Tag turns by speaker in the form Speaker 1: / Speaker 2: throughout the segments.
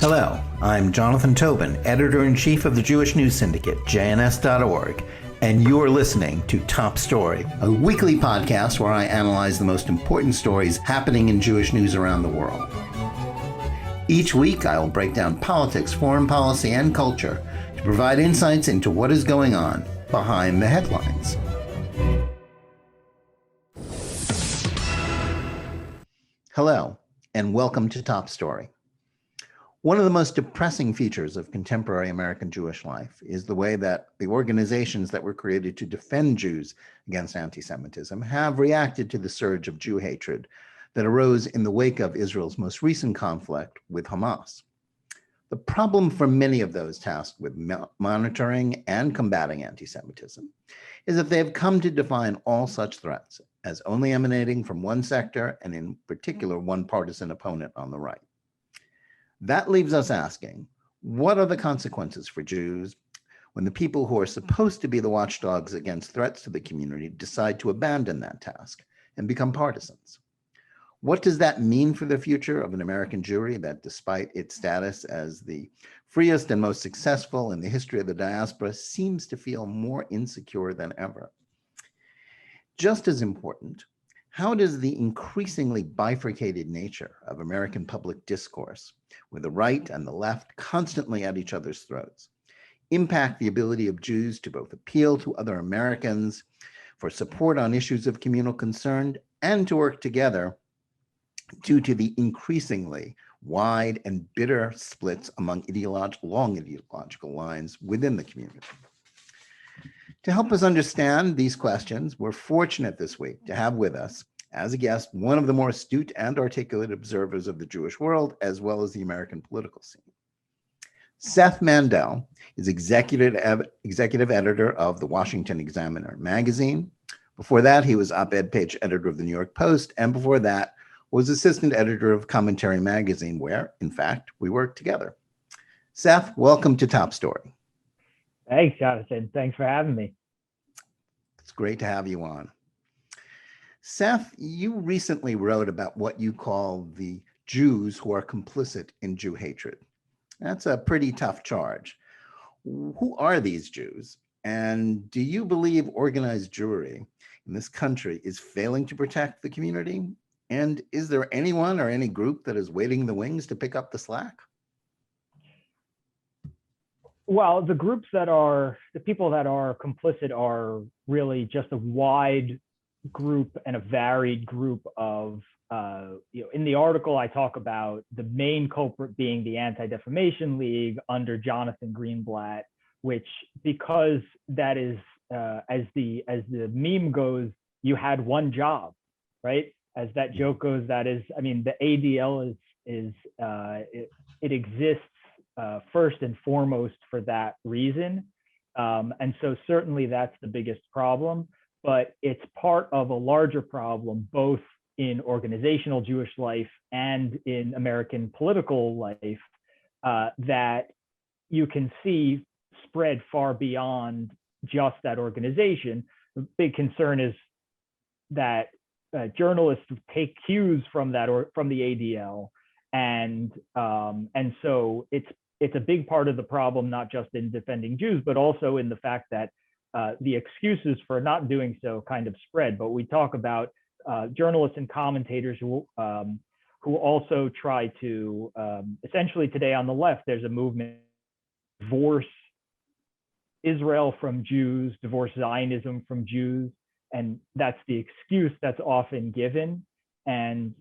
Speaker 1: Hello, I'm Jonathan Tobin, editor-in-chief of the Jewish News Syndicate, jns.org, and you're listening to Top Story, a weekly podcast where I analyze the most important stories happening in Jewish news around the world. Each week, I will break down politics, foreign policy, and culture to provide insights into what is going on behind the headlines. Hello, and welcome to Top Story. One of the most depressing features of contemporary American Jewish life is the way that the organizations that were created to defend Jews against anti-Semitism have reacted to the surge of Jew hatred that arose in the wake of Israel's most recent conflict with Hamas. The problem for many of those tasked with monitoring and combating anti-Semitism is that they have come to define all such threats as only emanating from one sector and in particular one partisan opponent on the right. That leaves us asking, what are the consequences for Jews when the people who are supposed to be the watchdogs against threats to the community decide to abandon that task and become partisans? What does that mean for the future of an American Jewry that, despite its status as the freest and most successful in the history of the diaspora, seems to feel more insecure than ever? Just as important, how does the increasingly bifurcated nature of American public discourse, with the right and the left constantly at each other's throats, impact the ability of Jews to both appeal to other Americans for support on issues of communal concern and to work together due to the increasingly wide and bitter splits among long ideological lines within the community? To help us understand these questions, we're fortunate this week to have with us as a guest one of the more astute and articulate observers of the Jewish world, as well as the American political scene. Seth Mandel is executive editor of the Washington Examiner magazine. Before that, he was op-ed page editor of the New York Post, and before that was assistant editor of Commentary magazine, where, in fact, we worked together. Seth, welcome to Top Story.
Speaker 2: Thanks, Jonathan. Thanks for having me.
Speaker 1: It's great to have you on. Seth, you recently wrote about what you call the Jews who are complicit in Jew hatred. That's a pretty tough charge. Who are these Jews? And do you believe organized Jewry in this country is failing to protect the community? And is there anyone or any group that is waiting in the wings to pick up the slack?
Speaker 2: Well, the people that are complicit are really just a wide group and a varied group of, in the article I talk about the main culprit being the Anti-Defamation League under Jonathan Greenblatt, which, because that is, as the meme goes, you had one job, right? As that joke goes, that is, I mean, the ADL it exists first and foremost for that reason. And so certainly that's the biggest problem, but it's part of a larger problem, both in organizational Jewish life and in American political life, that you can see spread far beyond just that organization. The big concern is that journalists take cues from that or from the ADL, and so it's a big part of the problem, not just in defending Jews, but also in the fact that the excuses for not doing so kind of spread. But we talk about journalists and commentators who also try to essentially today on the left, there's a movement divorce Israel from Jews, divorce Zionism from Jews. And that's the excuse that's often given. And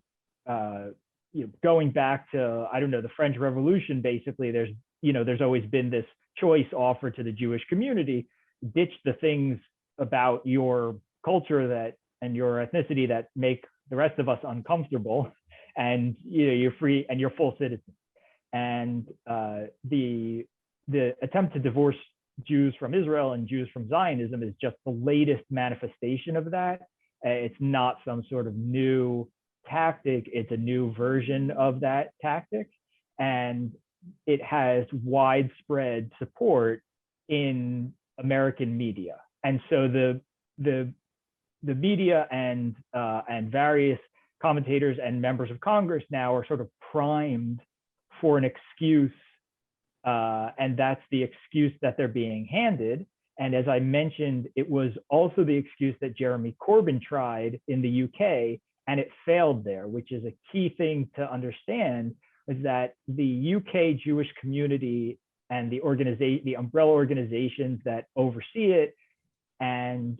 Speaker 2: going back to, I don't know, the French Revolution, basically, there's always been this choice offered to the Jewish community: ditch the things about your culture and your ethnicity that make the rest of us uncomfortable, and you're free and you're full citizens. And the attempt to divorce Jews from Israel and Jews from Zionism is just the latest manifestation of that. It's not some sort of new tactic, it's a new version of that tactic. And it has widespread support in American media. And so the media and various commentators and members of Congress now are sort of primed for an excuse, and that's the excuse that they're being handed. And as I mentioned, it was also the excuse that Jeremy Corbyn tried in the UK, and it failed there, which is a key thing to understand, is that the UK Jewish community and the umbrella organizations that oversee it, and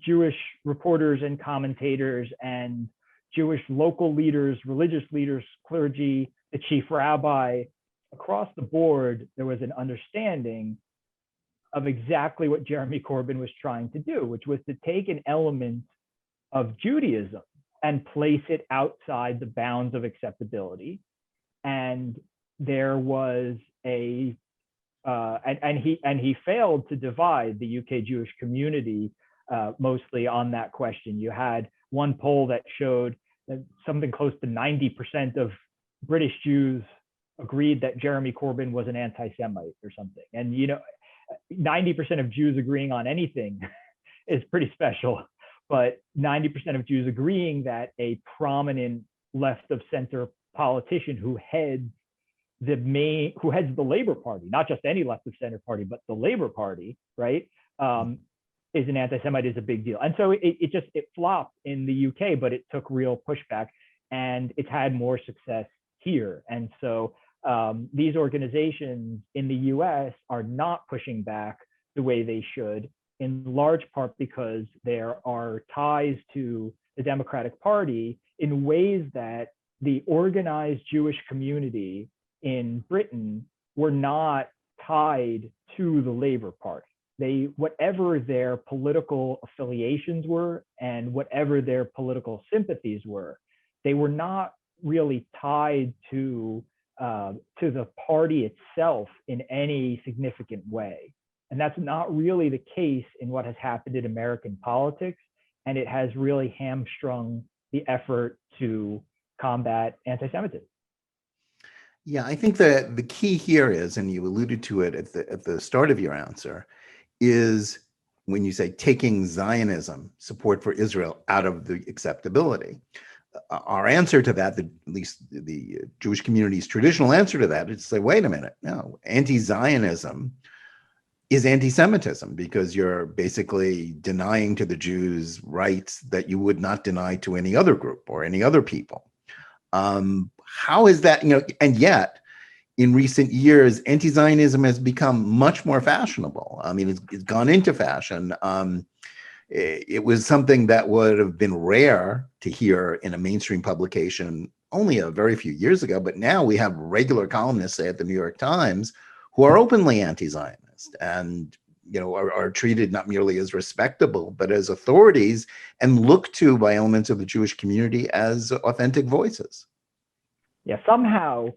Speaker 2: Jewish reporters and commentators and Jewish local leaders, religious leaders, clergy, the chief rabbi, across the board, there was an understanding of exactly what Jeremy Corbyn was trying to do, which was to take an element of Judaism and place it outside the bounds of acceptability. And there was and he failed to divide the UK Jewish community mostly on that question. You had one poll that showed that something close to 90% of British Jews agreed that Jeremy Corbyn was an anti-Semite or something. And 90% of Jews agreeing on anything is pretty special, but 90% of Jews agreeing that a prominent left of center politician who heads the Labour Party, not just any left of center party, but the Labour Party, right, is an anti-Semite, is a big deal. And so it flopped in the UK, but it took real pushback, and it's had more success here. And so these organizations in the US are not pushing back the way they should, in large part because there are ties to the Democratic Party in ways that the organized Jewish community in Britain were not tied to the Labour Party. Whatever their political affiliations were and whatever their political sympathies were, they were not really tied to the party itself in any significant way. And that's not really the case in what has happened in American politics. And it has really hamstrung the effort to combat anti-Semitism.
Speaker 1: Yeah, I think that the key here is, and you alluded to it at the start of your answer, is when you say taking Zionism, support for Israel, out of the acceptability. Our answer to that, at least the Jewish community's traditional answer to that, is to say, wait a minute, no, anti-Zionism is anti-Semitism, because you're basically denying to the Jews rights that you would not deny to any other group or any other people. How is that, and yet in recent years, anti-Zionism has become much more fashionable. I mean, it's gone into fashion. It was something that would have been rare to hear in a mainstream publication only a very few years ago, but now we have regular columnists, say at the New York Times, who are openly anti-Zionist and are treated not merely as respectable, but as authorities, and looked to by elements of the Jewish community as authentic voices.
Speaker 2: Yeah, somehow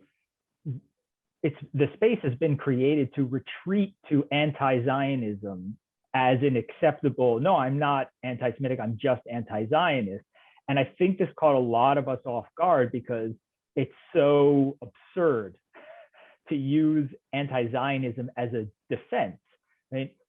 Speaker 2: the space has been created to retreat to anti-Zionism as an acceptable, no, I'm not anti-Semitic, I'm just anti-Zionist. And I think this caught a lot of us off guard because it's so absurd to use anti-Zionism as a defense.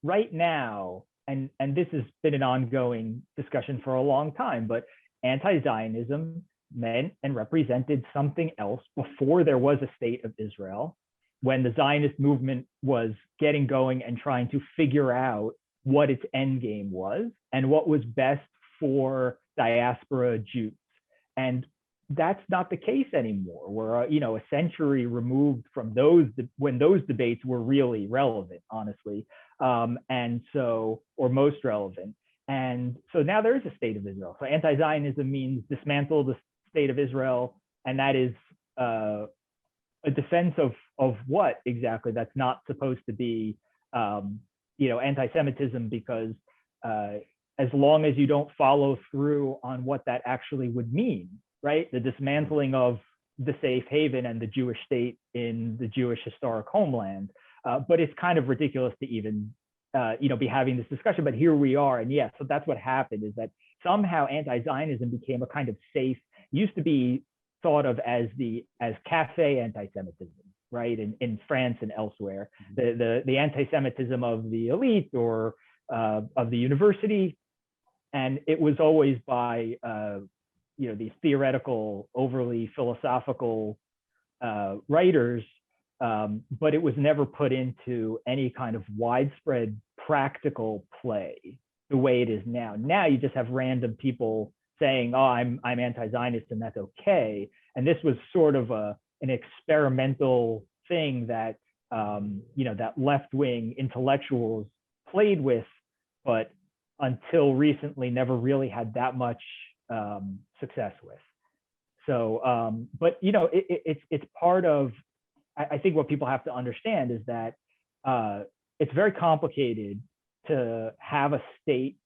Speaker 2: Right now, and this has been an ongoing discussion for a long time, but anti-Zionism meant and represented something else before there was a state of Israel, when the Zionist movement was getting going and trying to figure out what its end game was and what was best for diaspora Jews. And that's not the case anymore. We're a century removed from when those debates were really relevant, honestly, and so, or most relevant. And so now there is a state of Israel. So anti-Zionism means dismantle the state of Israel, and that is a defense of what exactly? That's not supposed to be anti-Semitism, because as long as you don't follow through on what that actually would mean, right? The dismantling of the safe haven and the Jewish state in the Jewish historic homeland. But it's kind of ridiculous to even be having this discussion, but here we are. And yes, so that's what happened, is that somehow anti-Zionism became a kind of safe, used to be thought of as cafe anti-Semitism, right? In France and elsewhere, the anti-Semitism of the elite or of the university. And it was always by these theoretical, overly philosophical writers, but it was never put into any kind of widespread practical play the way it is now. Now you just have random people saying, "Oh, I'm anti-Zionist," and that's okay. And this was sort of an experimental thing that that left-wing intellectuals played with, but until recently never really had that much success with. So, but it's part of. I think what people have to understand is that it's very complicated to have a state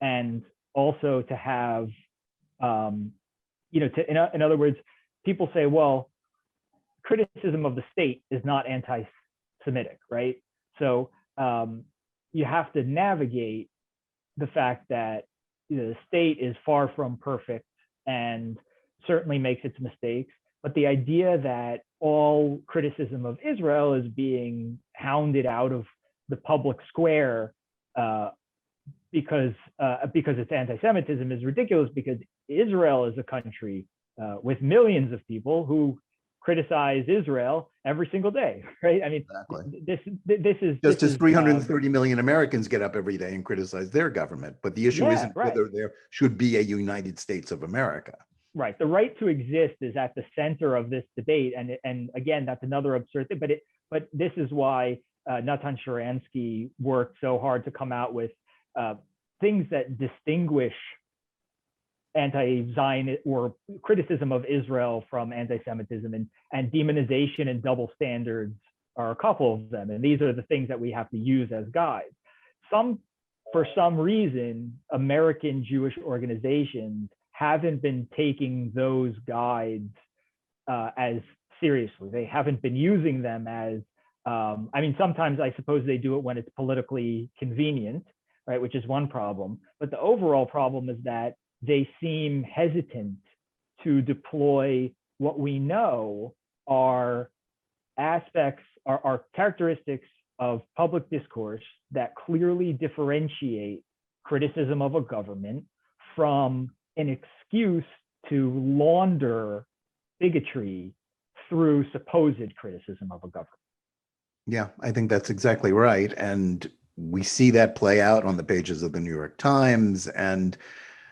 Speaker 2: and also to have, in other words, people say, well, criticism of the state is not anti-Semitic, right? So you have to navigate the fact that the state is far from perfect and certainly makes its mistakes. But the idea that all criticism of Israel is being hounded out of the public square because it's anti-Semitism is ridiculous, because Israel is a country with millions of people who criticize Israel every single day, right? I mean,
Speaker 1: exactly.
Speaker 2: This is
Speaker 1: just as 330 million Americans get up every day and criticize their government. But the issue isn't whether there should be a United States of America.
Speaker 2: Right. The right to exist is at the center of this debate. And again, that's another absurd thing. But this is why Natan Sharansky worked so hard to come out with things that distinguish anti-Zionist or criticism of Israel from anti-Semitism, and demonization and double standards are a couple of them. And these are the things that we have to use as guides. For some reason, American Jewish organizations haven't been taking those guides as seriously. They haven't been using them as, sometimes I suppose they do it when it's politically convenient, right, which is one problem. But the overall problem is that they seem hesitant to deploy what we know are aspects, are characteristics of public discourse that clearly differentiate criticism of a government from an excuse to launder bigotry through supposed criticism of a government.
Speaker 1: Yeah, I think that's exactly right. And we see that play out on the pages of the New York Times, and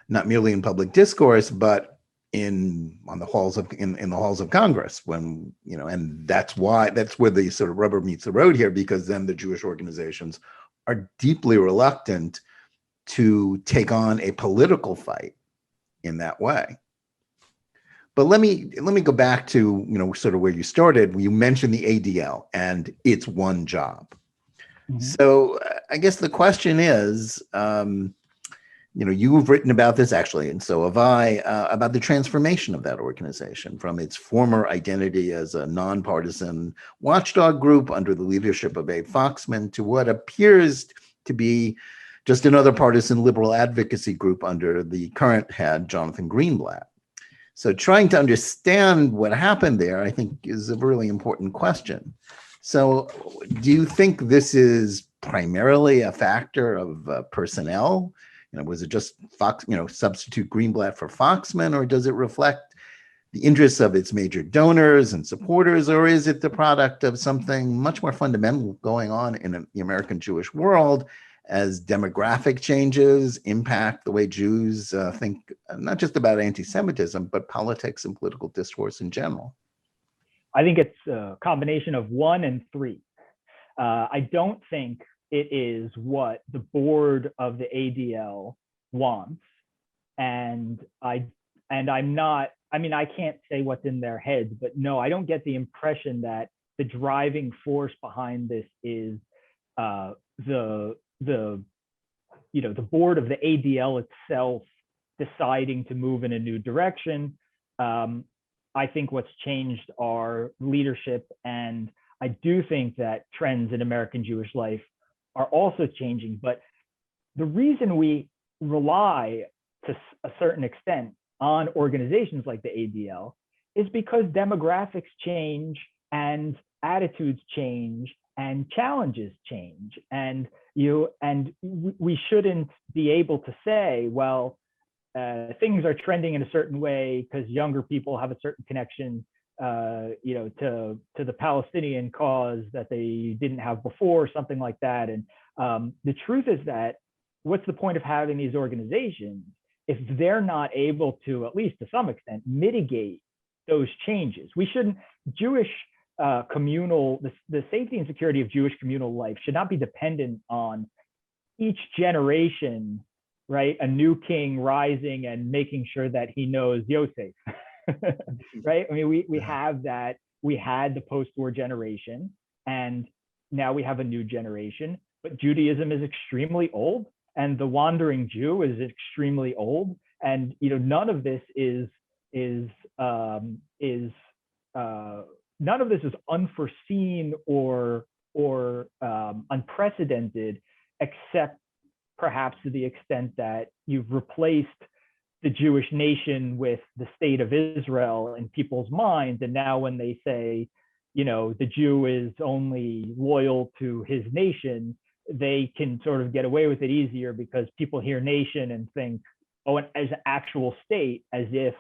Speaker 1: not merely in public discourse, but in the halls of Congress, when, and that's where the sort of rubber meets the road here, because then the Jewish organizations are deeply reluctant to take on a political fight in that way. But let me go back to, sort of where you started. You mentioned the ADL and its one job. Mm-hmm. So I guess the question is, you've written about this actually, and so have I, about the transformation of that organization from its former identity as a nonpartisan watchdog group under the leadership of Abe Foxman to what appears to be just another partisan liberal advocacy group under the current head, Jonathan Greenblatt. So trying to understand what happened there, I think, is a really important question. So do you think this is primarily a factor of personnel? Was it just substitute Greenblatt for Foxman, or does it reflect the interests of its major donors and supporters, or is it the product of something much more fundamental going on in the American Jewish world as demographic changes impact the way Jews think, not just about anti-Semitism, but politics and political discourse in general?
Speaker 2: I think it's a combination of 1 and 3. I don't think it is what the board of the ADL wants, and I'm not. I can't say what's in their heads, but no, I don't get the impression that the driving force behind this is the board of the ADL itself deciding to move in a new direction. I think what's changed are leadership, and I do think that trends in American Jewish life are also changing. But the reason we rely to a certain extent on organizations like the ADL is because demographics change and attitudes change and challenges change. And we shouldn't be able to say, well, things are trending in a certain way because younger people have a certain connection to the Palestinian cause that they didn't have before, something like that. And the truth is that what's the point of having these organizations if they're not able to, at least to some extent, mitigate those changes? We shouldn't, Jewish communal, the safety and security of Jewish communal life should not be dependent on each generation, right? A new king rising and making sure that he knows Yosef, right? I mean, we have that. We had the post-war generation, and now we have a new generation. But Judaism is extremely old, and the Wandering Jew is extremely old, and none of this is none of this is unforeseen or unprecedented, except perhaps to the extent that you've replaced the Jewish nation with the state of Israel in people's minds. And now when they say, the Jew is only loyal to his nation, they can sort of get away with it easier because people hear nation and think, oh, as an actual state, as if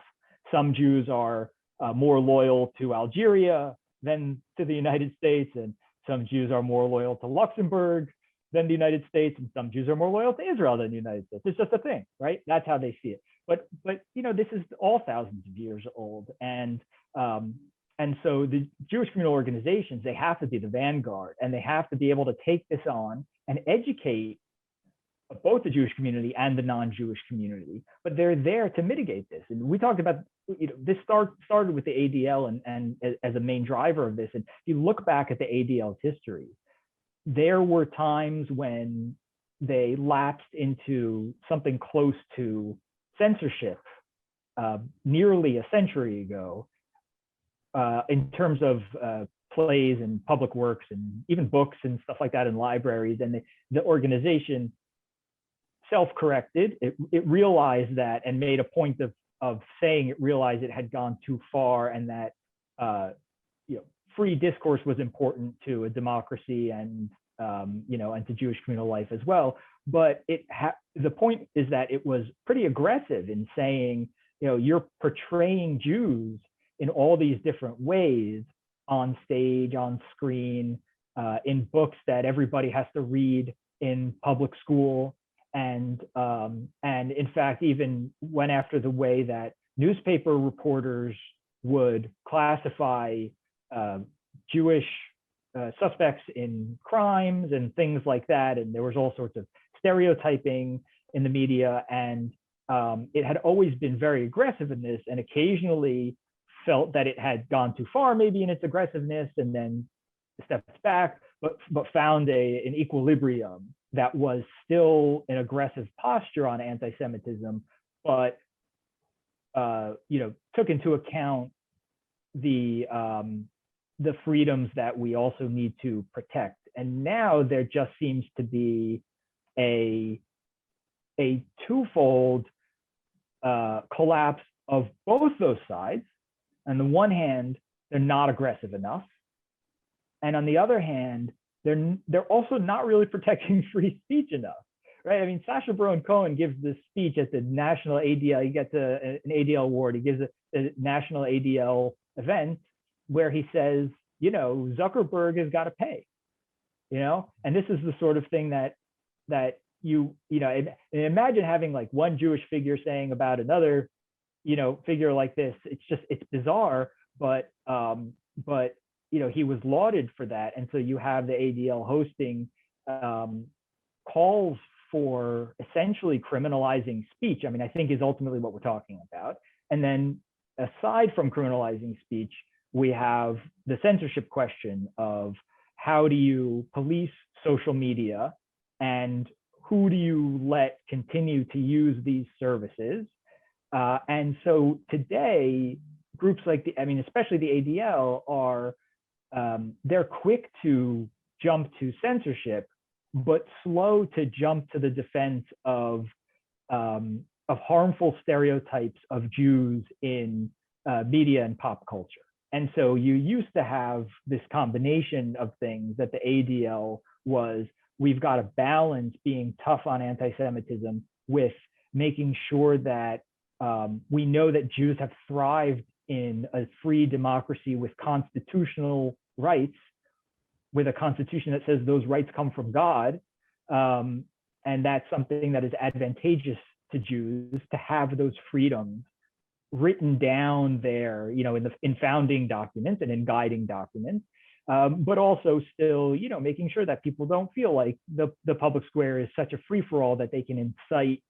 Speaker 2: some Jews are more loyal to Algeria than to the United States, and some Jews are more loyal to Luxembourg than the United States, and some Jews are more loyal to Israel than the United States. It's just a thing, right? That's how they see it. But this is all thousands of years old, and so the Jewish communal organizations, they have to be the vanguard, and they have to be able to take this on and educate both the Jewish community and the non-Jewish community. But they're there to mitigate this. And we talked about, this started with the ADL and as a main driver of this. And if you look back at the ADL's history, there were times when they lapsed into something close to censorship nearly a century ago, in terms of plays and public works and even books and stuff like that in libraries. And the organization self-corrected. It realized that and made a point of saying it realized it had gone too far, and that free discourse was important to a democracy and and to Jewish communal life as well. But the point is that it was pretty aggressive in saying, you're portraying Jews in all these different ways, on stage, on screen, in books that everybody has to read in public school. And in fact, even went after the way that newspaper reporters would classify Jewish suspects in crimes and things like that. And there was all sorts of stereotyping in the media. And it had always been very aggressive in this, and occasionally felt that it had gone too far, maybe in its aggressiveness, and then stepped back, but found an equilibrium that was still an aggressive posture on anti-Semitism, but took into account the freedoms that we also need to protect. And now there just seems to be a twofold collapse of both those sides. On the one hand, they're not aggressive enough, and on the other hand, they're also not really protecting free speech enough, right? I mean, Sacha Baron Cohen gives this speech at the national ADL. He gets an ADL award. He gives a national ADL event where he says, Zuckerberg has got to pay, and this is the sort of thing that you imagine having like one Jewish figure saying about another, figure like this. It's bizarre, but he was lauded for that. And so you have the ADL hosting calls for essentially criminalizing speech. I mean, I think is ultimately what we're talking about. And then aside from criminalizing speech, we have the censorship question of how do you police social media and who do you let continue to use these services? And so today, groups like especially the ADL are, they're quick to jump to censorship, but slow to jump to the defense of harmful stereotypes of Jews in media and pop culture. And so you used to have this combination of things that the ADL was, we've got to balance being tough on anti-Semitism with making sure that we know that Jews have thrived in a free democracy with constitutional rights, with a constitution that says those rights come from God, and that's something that is advantageous to Jews to have those freedoms written down there, in founding documents and in guiding documents, but also still, making sure that people don't feel like the public square is such a free-for-all that they can incite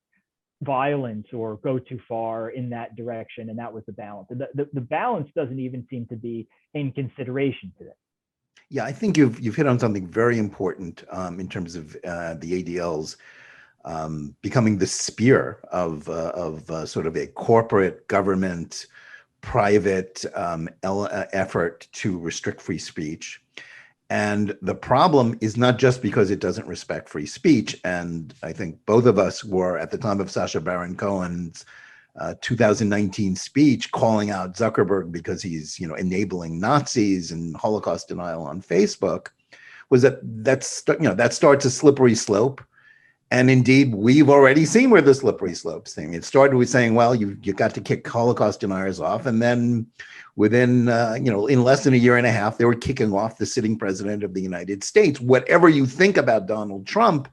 Speaker 2: violence or go too far in that direction. And that was the balance. The balance doesn't even seem to be in consideration today.
Speaker 1: Yeah, I think you've hit on something very important in terms of the ADL's becoming the spear of sort of a corporate government private effort to restrict free speech. And the problem is not just because it doesn't respect free speech. And I think both of us were at the time of Sacha Baron Cohen's 2019 speech calling out Zuckerberg because he's enabling Nazis and Holocaust denial on Facebook, was that starts a slippery slope. And indeed, we've already seen where the slippery slope's thing. It started with saying, well, you got to kick Holocaust deniers off. And then within, in less than a year and a half, they were kicking off the sitting president of the United States. Whatever you think about Donald Trump,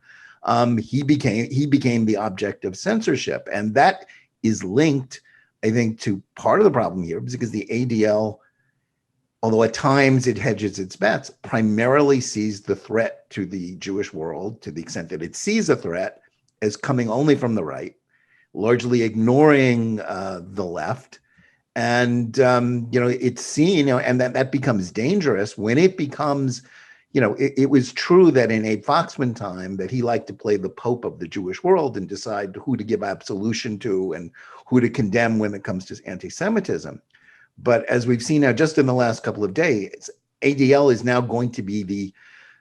Speaker 1: he became the object of censorship. And that is linked, I think, to part of the problem here, because the ADL, although at times it hedges its bets, primarily sees the threat to the Jewish world, to the extent that it sees a threat, as coming only from the right, largely ignoring the left. And, it's seen, and that becomes dangerous when it becomes, it was true that in Abe Foxman time that he liked to play the Pope of the Jewish world and decide who to give absolution to and who to condemn when it comes to anti-Semitism. But as we've seen now, just in the last couple of days, ADL is now going to be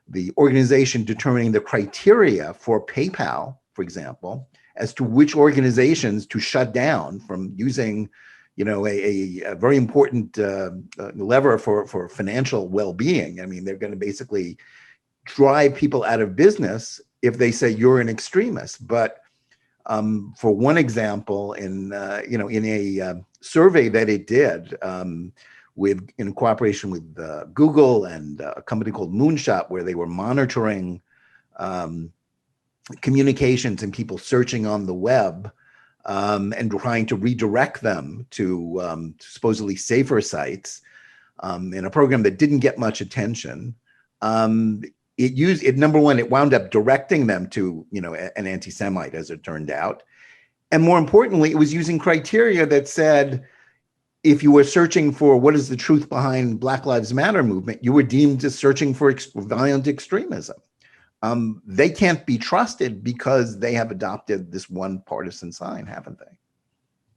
Speaker 1: the organization determining the criteria for PayPal, for example, as to which organizations to shut down from using, a very important lever for financial well-being. I mean, they're going to basically drive people out of business if they say you're an extremist. But for one example, in a survey that it did in cooperation with Google and a company called Moonshot, where they were monitoring communications and people searching on the web and trying to redirect them to supposedly safer sites in a program that didn't get much attention. Number one, it wound up directing them to, an anti-Semite, as it turned out. And more importantly, it was using criteria that said, if you were searching for what is the truth behind Black Lives Matter movement, you were deemed as searching for violent extremism. They can't be trusted because they have adopted this one partisan sign, haven't they?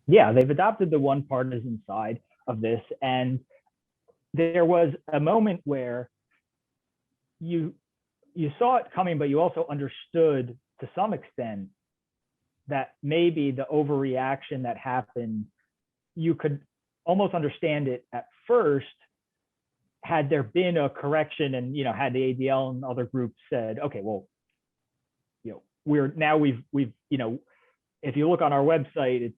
Speaker 2: Yeah, they've adopted the one partisan side of this. And there was a moment where you saw it coming, but you also understood to some extent that maybe the overreaction that happened, you could almost understand it at first, had there been a correction and, had the ADL and other groups said, okay, well, we've if you look on our website, it's,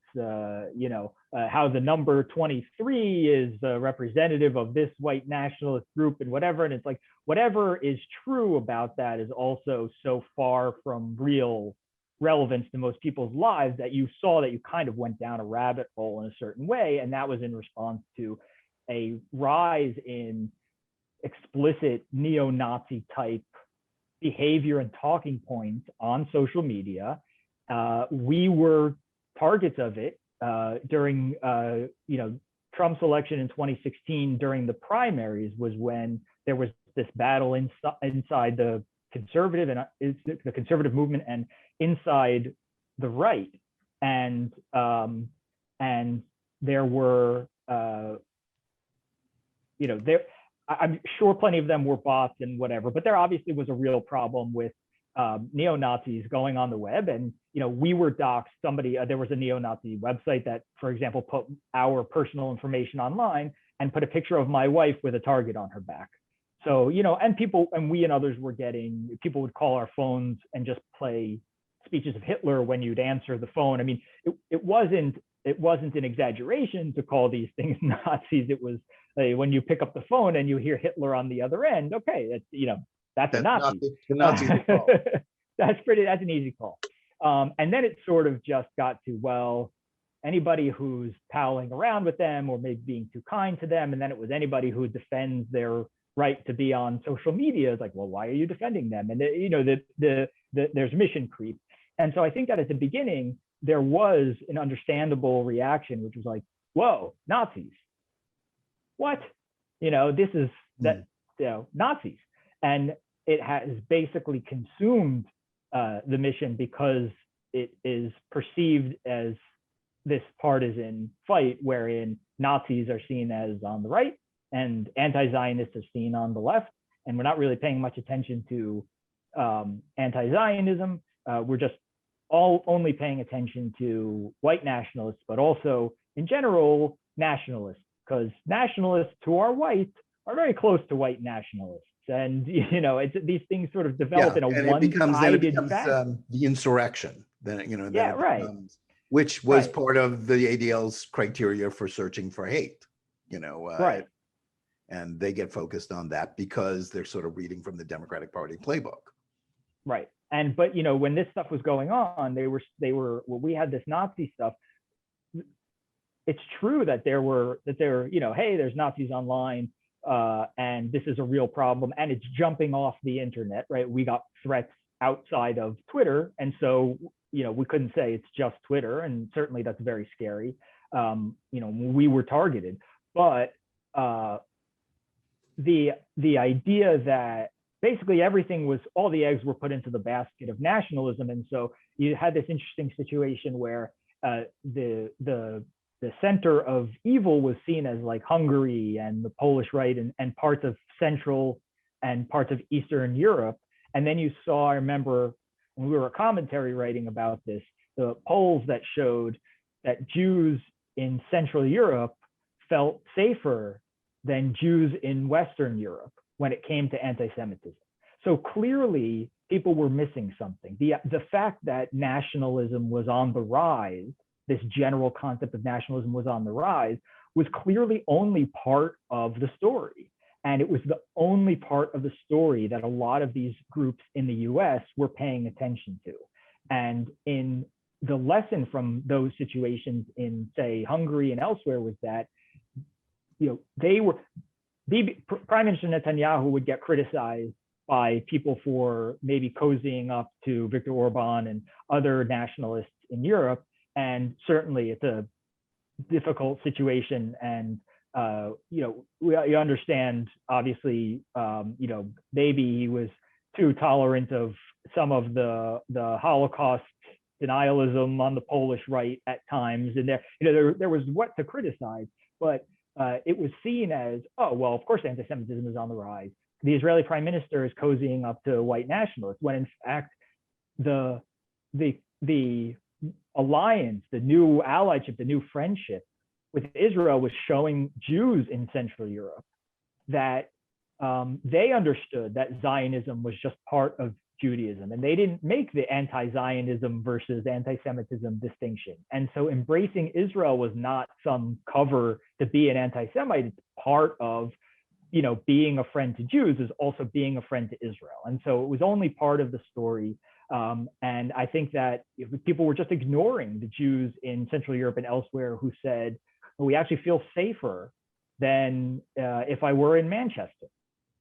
Speaker 2: how the number 23 is representative of this white nationalist group and whatever. And it's like, whatever is true about that is also so far from real relevance to most people's lives that you saw that you kind of went down a rabbit hole in a certain way. And that was in response to a rise in explicit neo-Nazi type behavior and talking points on social media. We were targets of it during Trump's election in 2016. During the primaries was when there was this battle inside the conservative and the conservative movement and inside the right, and there were I'm sure plenty of them were bots and whatever, but there obviously was a real problem with neo-Nazis going on the web. And, we were doxxed. There was a neo-Nazi website that, for example, put our personal information online and put a picture of my wife with a target on her back. So, and we and others were people would call our phones and just play speeches of Hitler when you'd answer the phone. I mean, it wasn't it wasn't an exaggeration to call these things Nazis. It was when you pick up the phone and you hear Hitler on the other end. Okay, that's a Nazi. That's an easy call. And then it sort of just got to, well, anybody who's palling around with them or maybe being too kind to them. And then it was anybody who defends their right to be on social media. It's like, well, why are you defending them? And there's mission creep. And so I think that at the beginning, there was an understandable reaction, which was like, whoa, Nazis. What? This is Nazis. And it has basically consumed the mission because it is perceived as this partisan fight wherein Nazis are seen as on the right and anti-Zionists are seen on the left. And we're not really paying much attention to anti-Zionism. We're just only paying attention to white nationalists, but also in general, nationalists, because nationalists who are white are very close to white nationalists. And, these things sort of develop in a one-sided fashion.
Speaker 1: The insurrection,
Speaker 2: right.
Speaker 1: Which was part of the ADL's criteria for searching for hate,
Speaker 2: right.
Speaker 1: And they get focused on that because they're sort of reading from the Democratic Party playbook.
Speaker 2: Right. But when this stuff was going on, we had this Nazi stuff. It's true that hey, there's Nazis online, and this is a real problem, and it's jumping off the internet, right? We got threats outside of Twitter, and so we couldn't say it's just Twitter, and certainly that's very scary. We were targeted, but the idea that basically all the eggs were put into the basket of nationalism, and so you had this interesting situation where the center of evil was seen as like Hungary and the Polish right and parts of Central and parts of Eastern Europe. And then you saw, I remember when we were commentary writing about this, the polls that showed that Jews in Central Europe felt safer than Jews in Western Europe when it came to anti-Semitism. So clearly people were missing something. The fact that nationalism was on the rise, this general concept of nationalism was on the rise, was clearly only part of the story. And it was the only part of the story that a lot of these groups in the US were paying attention to. And in the lesson from those situations in, say, Hungary and elsewhere was that, Prime Minister Netanyahu would get criticized by people for maybe cozying up to Viktor Orban and other nationalists in Europe. And certainly it's a difficult situation. And, we understand, obviously, maybe he was too tolerant of some of the Holocaust denialism on the Polish right at times. And there was what to criticize, but it was seen as, oh, well, of course, anti-Semitism is on the rise. The Israeli prime minister is cozying up to white nationalists, when in fact, the alliance, the new allyship, the new friendship with Israel was showing Jews in Central Europe that they understood that Zionism was just part of Judaism, and they didn't make the anti-Zionism versus anti-Semitism distinction. And so embracing Israel was not some cover to be an anti-Semite. It's part of, being a friend to Jews is also being a friend to Israel. And so it was only part of the story. And I think that people were just ignoring the Jews in Central Europe and elsewhere who said, well, we actually feel safer than if I were in Manchester.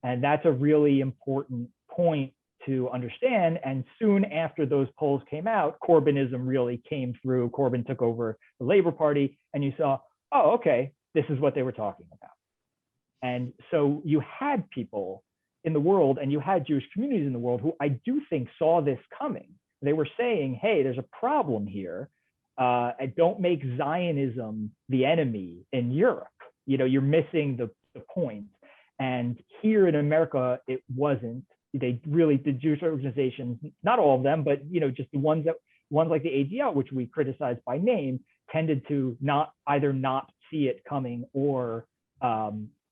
Speaker 2: And that's a really important point to understand. And soon after those polls came out, Corbynism really came through. Corbyn took over the Labour Party, and you saw, oh, okay, this is what they were talking about. And so you had people in the world, and you had Jewish communities in the world who I do think saw this coming. They were saying, hey, there's a problem here. Don't make Zionism the enemy in Europe. You're missing the point. And here in America, it wasn't. The Jewish organizations, not all of them, but just the ones like the ADL, which we criticized by name, tended to not see it coming or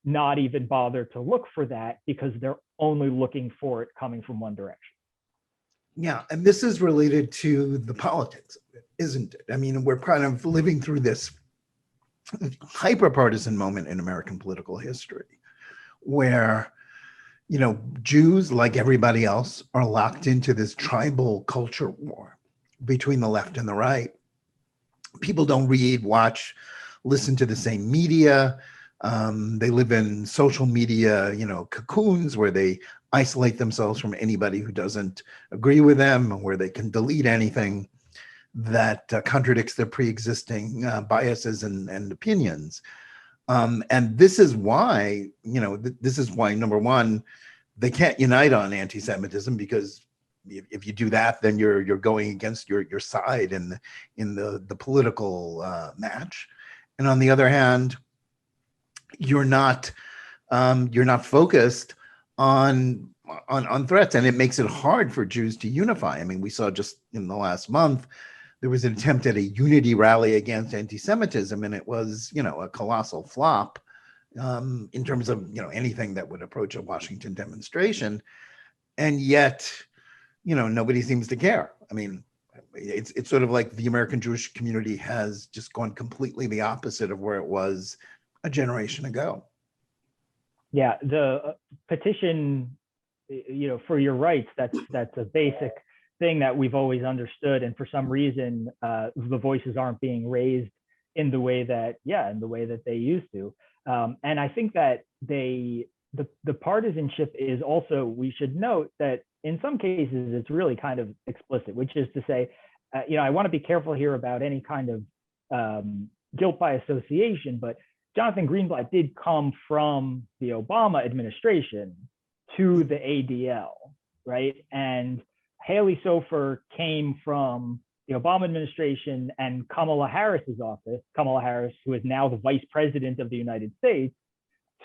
Speaker 2: not even bother to look for that because they're only looking for it coming from one direction.
Speaker 1: Yeah, and this is related to the politics of it. isn't it? I mean, we're kind of living through this hyper-partisan moment in American political history where, you know, Jews, like everybody else, are locked into this tribal culture war between the left and the right. People don't read, watch, listen to the same media. They live in social media, you know, cocoons where they isolate themselves from anybody who doesn't agree with them, where they can delete anything that contradicts their pre-existing biases and opinions. And this is why, you know, this is why, number one, they can't unite on anti-Semitism, because if you do that, then you're going against your side in the political match. And on the other hand, you're not focused on threats, and it makes it hard for Jews to unify. I mean, we saw just in the last month there was an attempt at a unity rally against anti-Semitism, and it was, you know, a colossal flop in terms of, you know, anything that would approach a Washington demonstration. And yet, you know, nobody seems to care. I mean, it's sort of like the American Jewish community has just gone completely the opposite of where it was a generation ago.
Speaker 2: Yeah, the petition, you know, for your rights, that's a basic thing that we've always understood, and for some reason the voices aren't being raised in the way that they used to. And I think that the partisanship is also, we should note that in some cases it's really kind of explicit, which is to say, you know, I want to be careful here about any kind of guilt by association, but Jonathan Greenblatt did come from the Obama administration to the ADL, right? And Haley Sofer came from the Obama administration and Kamala Harris's office, Kamala Harris, who is now the vice president of the United States,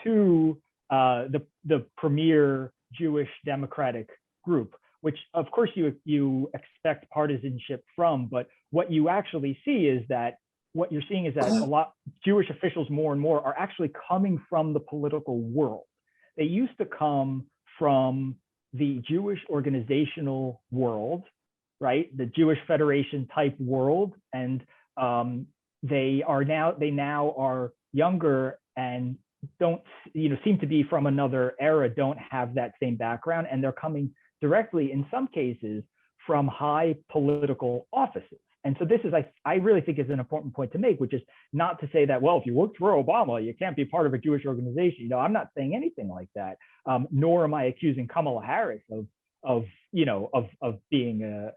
Speaker 2: to the premier Jewish Democratic group, which of course you expect partisanship from, but what you actually see is that what you're seeing is that a lot Jewish officials more and more are actually coming from the political world. They used to come from the Jewish organizational world, right? The Jewish Federation type world. And they now are younger and don't, you know, seem to be from another era, don't have that same background. And they're coming directly, in some cases, from high political offices. And so this is, I really think is an important point to make, which is not to say that, well, if you worked for Obama, you can't be part of a Jewish organization. You know, I'm not saying anything like that. Nor am I accusing Kamala Harris of being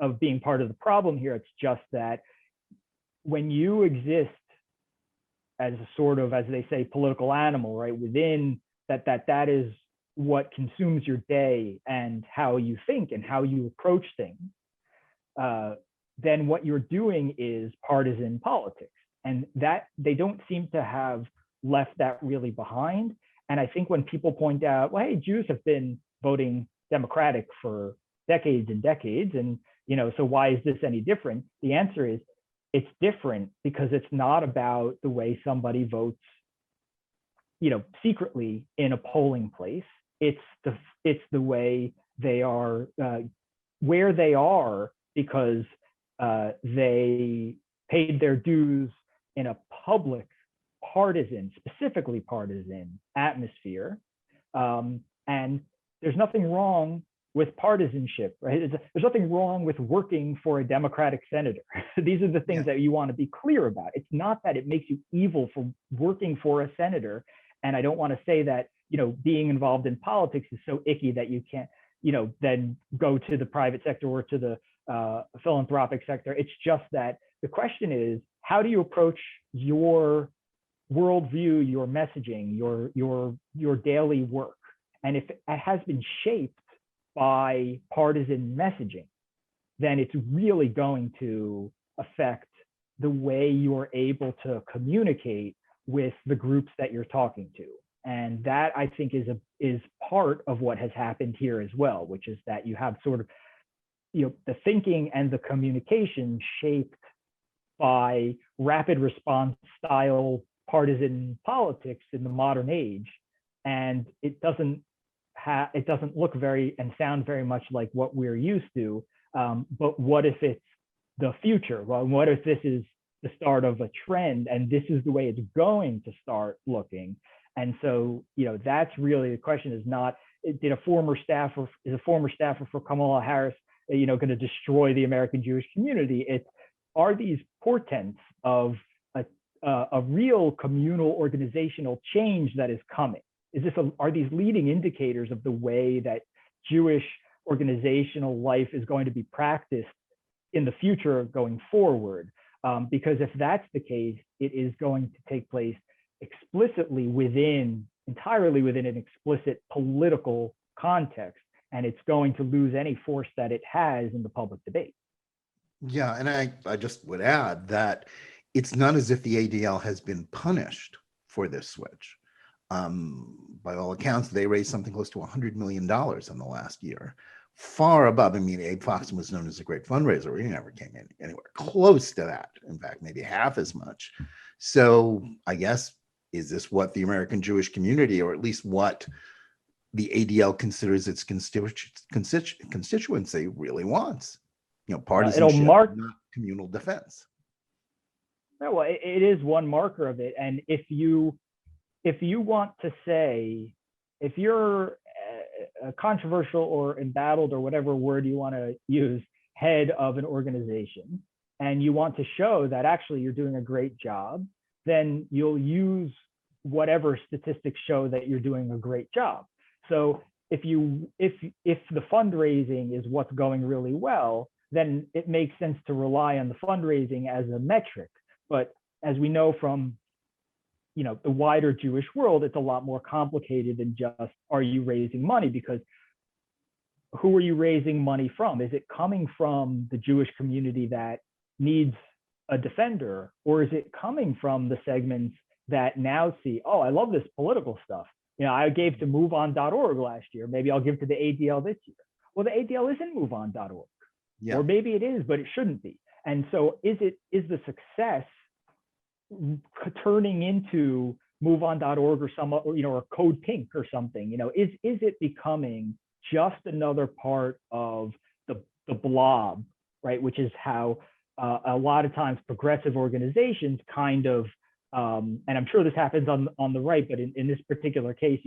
Speaker 2: of being part of the problem here. It's just that when you exist as a sort of, as they say, political animal, right, within that is what consumes your day and how you think and how you approach things, then what you're doing is partisan politics. And that they don't seem to have left that really behind. And I think when people point out, well, hey, Jews have been voting Democratic for decades and decades, and, you know, so why is this any different? The answer is it's different because it's not about the way somebody votes, you know, secretly in a polling place. It's the way they are, where they are, because they paid their dues in a public, partisan, specifically partisan atmosphere. And there's nothing wrong with partisanship, right? There's nothing wrong with working for a Democratic senator. These are the things that you want to be clear about. It's not that it makes you evil for working for a senator. And I don't want to say that, you know, being involved in politics is so icky that you can't, you know, then go to the private sector or to the philanthropic sector. It's just that the question is, how do you approach your worldview, your messaging, your daily work? And if it has been shaped by partisan messaging, then it's really going to affect the way you're able to communicate with the groups that you're talking to. And that, I think, is part of what has happened here as well, which is that you have sort of, you know, the thinking and the communication shaped by rapid response style partisan politics in the modern age. And it doesn't look very and sound very much like what we're used to. But what if it's the future? Well, what if this is the start of a trend and this is the way it's going to start looking? And so, that's really the question, is not, is a former staffer for Kamala Harris, going to destroy the American Jewish community? It's, are these portents of a real communal organizational change that is coming? Are these leading indicators of the way that Jewish organizational life is going to be practiced in the future going forward? Because if that's the case, it is going to take place explicitly entirely within an explicit political context, and it's going to lose any force that it has in the public debate.
Speaker 1: Yeah, and I just would add that it's not as if the ADL has been punished for this switch. By all accounts, they raised something close to $100 million in the last year, far above. I mean, Abe Foxton was known as a great fundraiser. He never came anywhere close to that. In fact, maybe half as much. So I guess, is this what the American Jewish community, or at least what the ADL considers its constituency really wants? Partisanship, not communal defense.
Speaker 2: Well, it is one marker of it. And if you want to say, if you're a controversial or embattled or whatever word you want to use, head of an organization, and you want to show that actually you're doing a great job, then you'll use whatever statistics show that you're doing a great job. So if the fundraising is what's going really well, then it makes sense to rely on the fundraising as a metric. But as we know from the wider Jewish world, it's a lot more complicated than just, are you raising money? Because who are you raising money from? Is it coming from the Jewish community that needs a defender, or is it coming from the segments that now see, oh, I love this political stuff. I gave to moveon.org last year. Maybe I'll give to the ADL this year. Well, the ADL isn't moveon.org. Yeah. Or maybe it is, but it shouldn't be. And so is the success turning into moveon.org or some, or Code Pink or something? Is it becoming just another part of the blob, right? Which is how a lot of times progressive organizations kind of, and I'm sure this happens on the right, but in this particular case,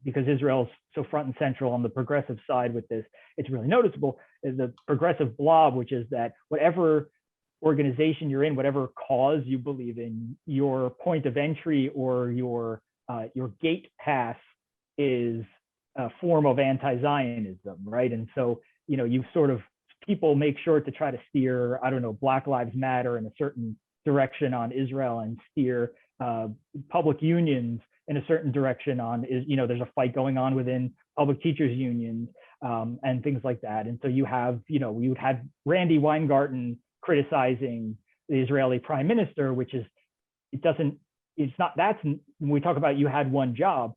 Speaker 2: because Israel's so front and central on the progressive side with this, it's really noticeable, is the progressive blob, which is that whatever organization you're in, whatever cause you believe in, your point of entry or your gate pass is a form of anti-Zionism, right? And so, you sort of, people make sure to try to steer, Black Lives Matter in a certain direction on Israel, and steer public unions in a certain direction on, there's a fight going on within public teachers unions and things like that. And so you have, we would have Randy Weingarten criticizing the Israeli prime minister, which is, when we talk about you had one job,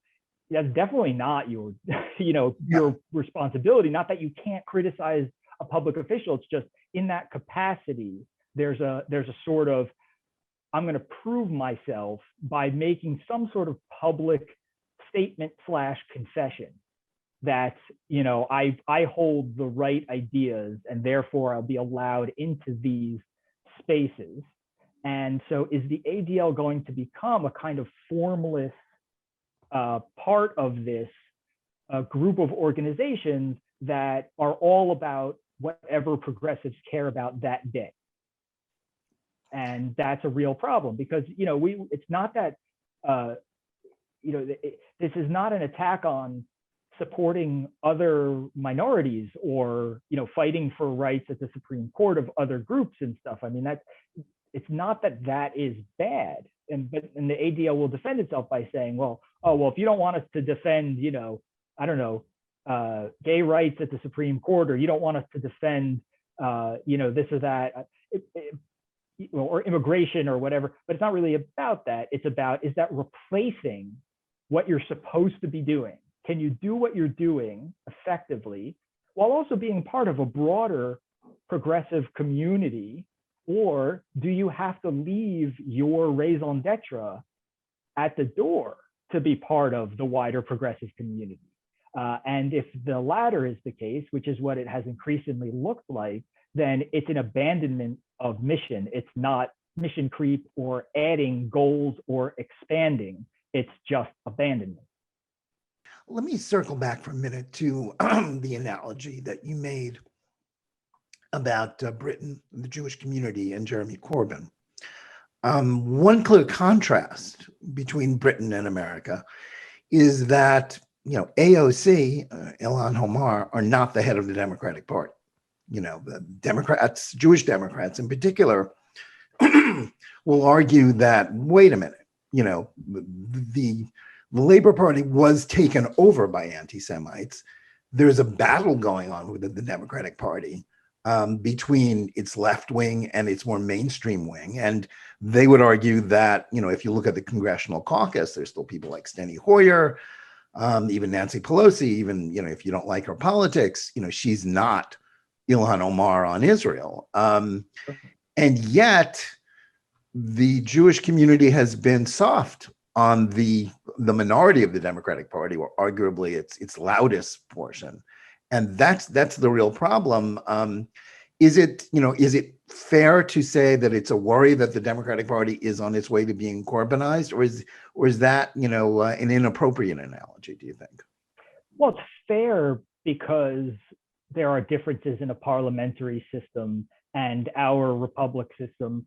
Speaker 2: that's definitely not your, your responsibility. Not that you can't criticize a public official. It's just in that capacity, there's a sort of, I'm going to prove myself by making some sort of public statement / confession that, I hold the right ideas and therefore I'll be allowed into these spaces. And so is the ADL going to become a kind of formless part of this group of organizations that are all about whatever progressives care about that day? And that's a real problem, because it's not that this is not an attack on supporting other minorities or fighting for rights at the Supreme Court of other groups and stuff. I mean, it's not that is bad, and the ADL will defend itself by saying, well, if you don't want us to defend gay rights at the Supreme Court, or you don't want us to defend this or that, or immigration or whatever, but it's not really about that. It's about, is that replacing what you're supposed to be doing? Can you do what you're doing effectively while also being part of a broader progressive community? Or do you have to leave your raison d'etre at the door to be part of the wider progressive community? And if the latter is the case, which is what it has increasingly looked like, then it's an abandonment of mission. It's not mission creep or adding goals or expanding. It's just abandonment.
Speaker 1: Let me circle back for a minute to the analogy that you made about Britain, the Jewish community, and Jeremy Corbyn. One clear contrast between Britain and America is that, AOC, Ilhan Omar, are not the head of the Democratic Party. The Democrats, Jewish Democrats in particular, will argue that, wait a minute, the Labor Party was taken over by anti-Semites. There's a battle going on within the Democratic Party between its left wing and its more mainstream wing. And they would argue that, if you look at the congressional caucus, there's still people like Steny Hoyer, even Nancy Pelosi, even, if you don't like her politics, she's not Ilhan Omar on Israel. And yet the Jewish community has been soft on the minority of the Democratic Party, or arguably its loudest portion. And that's the real problem. Is it fair to say that it's a worry that the Democratic Party is on its way to being Corbynized, or is that an inappropriate analogy, do you think?
Speaker 2: Well, it's fair because there are differences in a parliamentary system and our republic system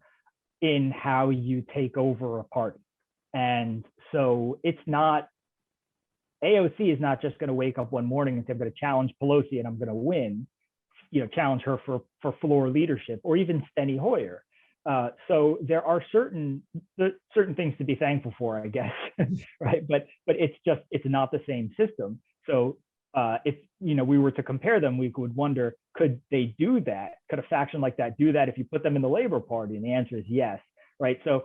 Speaker 2: in how you take over a party. And so it's not, AOC is not just going to wake up one morning and say, I'm going to challenge Pelosi and I'm going to win, challenge her for floor leadership, or even Steny Hoyer. So there are certain things to be thankful for, I guess, right? But it's not the same system. So if we were to compare them, we would wonder, could they do that? Could a faction like that do that if you put them in the Labor Party? And the answer is yes, right? So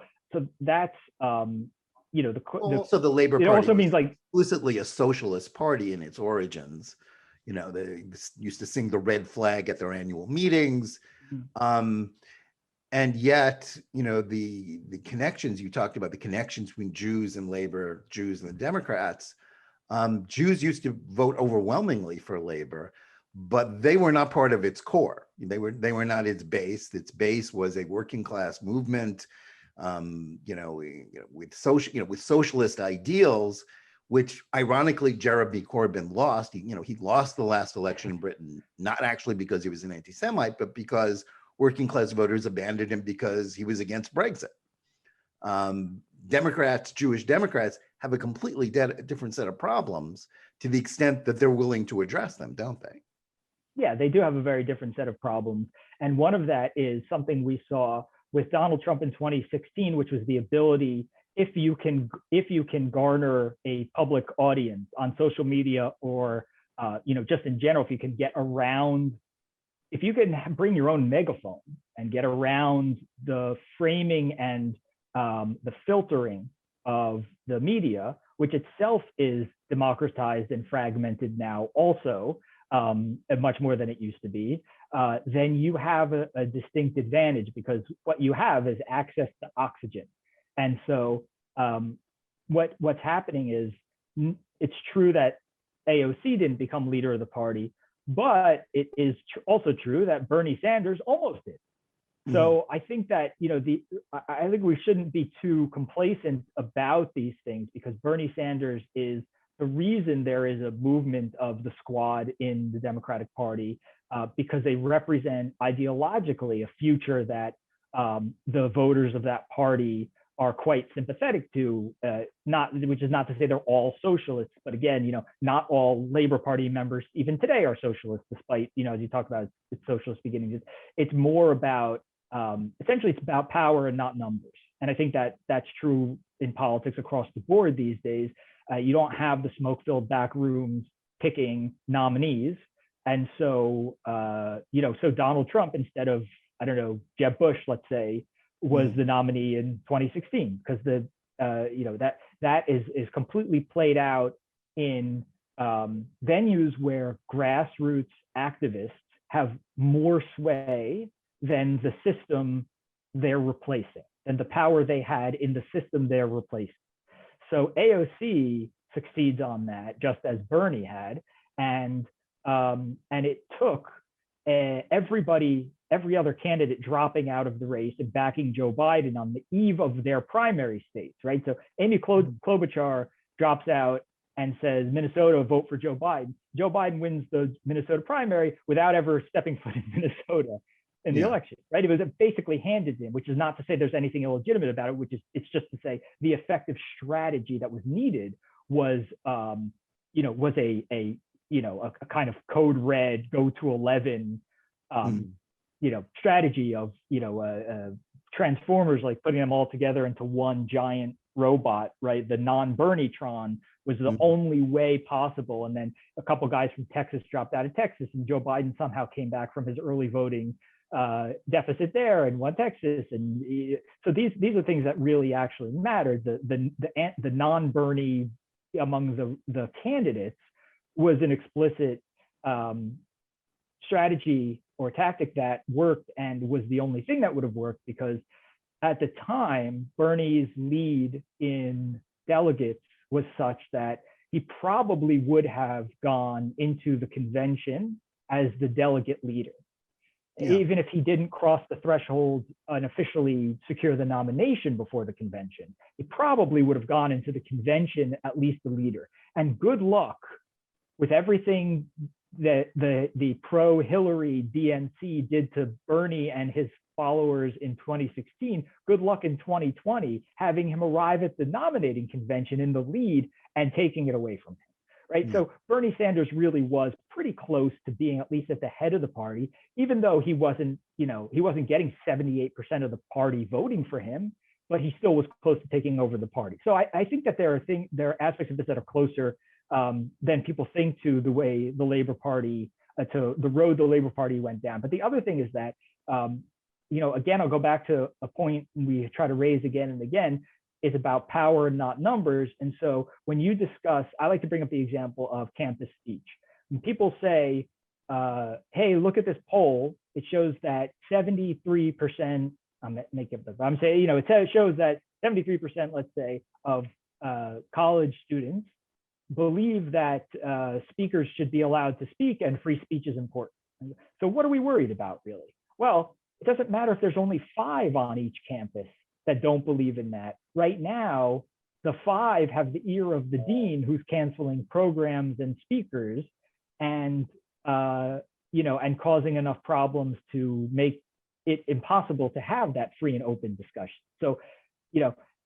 Speaker 2: that's
Speaker 1: also the Labor Party
Speaker 2: also means like
Speaker 1: explicitly a socialist party in its origins. They used to sing the red flag at their annual meetings. And yet, the connections you talked about, the connections between Jews and labor, Jews and the Democrats, Jews used to vote overwhelmingly for labor, but they were not part of its core. They were not its base. Its base was a working class movement, with socialist ideals, which ironically Jeremy Corbyn lost. He lost the last election in Britain, not actually because he was an anti-Semite, but because working class voters abandoned him because he was against Brexit. Democrats, Jewish Democrats, have a completely different set of problems to the extent that they're willing to address them, don't they?
Speaker 2: Yeah, they do have a very different set of problems. And one of that is something we saw with Donald Trump in 2016, which was the ability, if you can garner a public audience on social media or just in general, if you can get around, if you can bring your own megaphone and get around the framing and the filtering of the media, which itself is democratized and fragmented now also, much more than it used to be, then you have a distinct advantage, because what you have is access to oxygen. And so what's happening is, it's true that AOC didn't become leader of the party, but it is also true that Bernie Sanders almost did. So I think that, I think we shouldn't be too complacent about these things, because Bernie Sanders is the reason there is a movement of the squad in the Democratic Party, because they represent ideologically a future that the voters of that party are quite sympathetic to, which is not to say they're all socialists, but again, not all Labor Party members even today are socialists, despite, as you talk about its socialist beginnings. It's more about, essentially it's about power and not numbers. And I think that that's true in politics across the board these days. You don't have the smoke-filled back rooms picking nominees. And so, so Donald Trump, instead of, Jeb Bush, let's say, was the nominee in 2016, because that is completely played out in venues where grassroots activists have more sway than the system they're replacing, than the power they had in the system they're replacing. So AOC succeeds on that, just as Bernie had. And it took every other candidate dropping out of the race and backing Joe Biden on the eve of their primary states, right? So Amy Klobuchar drops out and says, Minnesota, vote for Joe Biden. Joe Biden wins the Minnesota primary without ever stepping foot in Minnesota in the election, right? It was basically handed to him, which is not to say there's anything illegitimate about it, it's just to say the effective strategy that was needed was, was a kind of code red, go to 11, strategy of, transformers, like putting them all together into one giant robot, right? The non-Bernie-tron was the only way possible. And then a couple guys from Texas dropped out of Texas, and Joe Biden somehow came back from his early voting deficit there and won Texas. And so these are things that really actually mattered. The non-Bernie among the candidates was an explicit strategy or tactic that worked, and was the only thing that would have worked, because at the time, Bernie's lead in delegates was such that he probably would have gone into the convention as the delegate leader. Even if he didn't cross the threshold and officially secure the nomination before the convention, he probably would have gone into the convention at least the leader. And good luck with everything that the pro-Hillary DNC did to Bernie and his followers in 2016, good luck in 2020 having him arrive at the nominating convention in the lead and taking it away from him, right? So Bernie Sanders really was pretty close to being at least at the head of the party, even though he wasn't getting 78% of the party voting for him, but he still was close to taking over the party. So I think that there are aspects of this that are closer than people think to the way the Labor Party, to the road the Labor Party went down. But the other thing is that, again, I'll go back to a point we try to raise again and again, is about power and not numbers. And so when you discuss, I like to bring up the example of campus speech. When people say, hey, look at this poll, it shows that 73%, I'm saying, it shows that 73%, let's say, of college students believe that speakers should be allowed to speak and free speech is important. So what are we worried about, really? Well, it doesn't matter if there's only 5 on each campus that don't believe in that. Right now, the 5 have the ear of the dean who's canceling programs and speakers and, and causing enough problems to make it impossible to have that free and open discussion. So,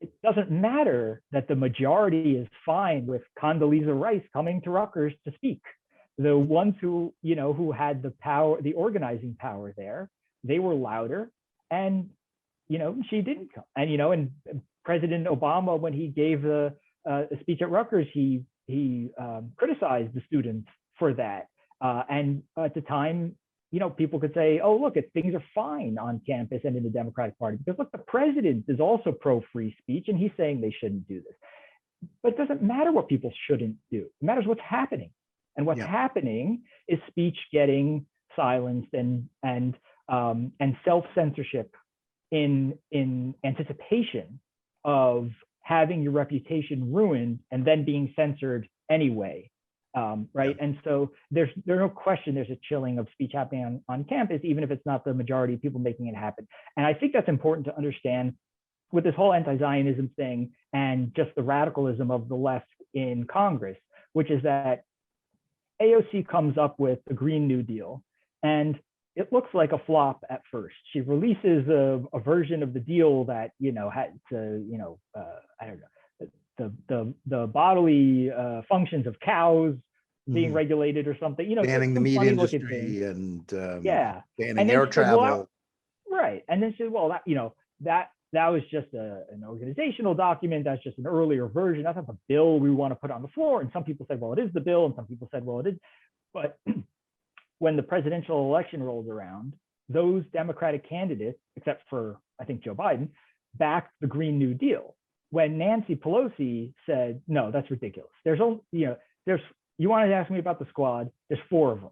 Speaker 2: it doesn't matter that the majority is fine with Condoleezza Rice coming to Rutgers to speak. The ones who had the power, the organizing power there, they were louder, and she didn't come. And President Obama, when he gave a speech at Rutgers, he criticized the students for that. And at the time, people could say, oh, look, things are fine on campus and in the Democratic Party, because look, the president is also pro-free speech, and he's saying they shouldn't do this. But it doesn't matter what people shouldn't do. It matters what's happening. And what's happening is speech getting silenced and self-censorship in anticipation of having your reputation ruined and then being censored anyway. Right. And so there's no question there's a chilling of speech happening on campus, even if it's not the majority of people making it happen. And I think that's important to understand with this whole anti-Zionism thing and just the radicalism of the left in Congress, which is that AOC comes up with the Green New Deal, and it looks like a flop at first. She releases a version of the deal that, had to, I don't know, the bodily functions of cows being regulated or something,
Speaker 1: banning the meat industry and banning air travel.
Speaker 2: Right. And then she said, well, that was just an organizational document. That's just an earlier version. That's not the bill we want to put on the floor. And some people said, well, it is the bill. And some people said, well, it is. But when the presidential election rolled around, those Democratic candidates, except for, I think, Joe Biden, backed the Green New Deal. When Nancy Pelosi said, no, that's ridiculous. You wanted to ask me about the squad, there's 4 of them.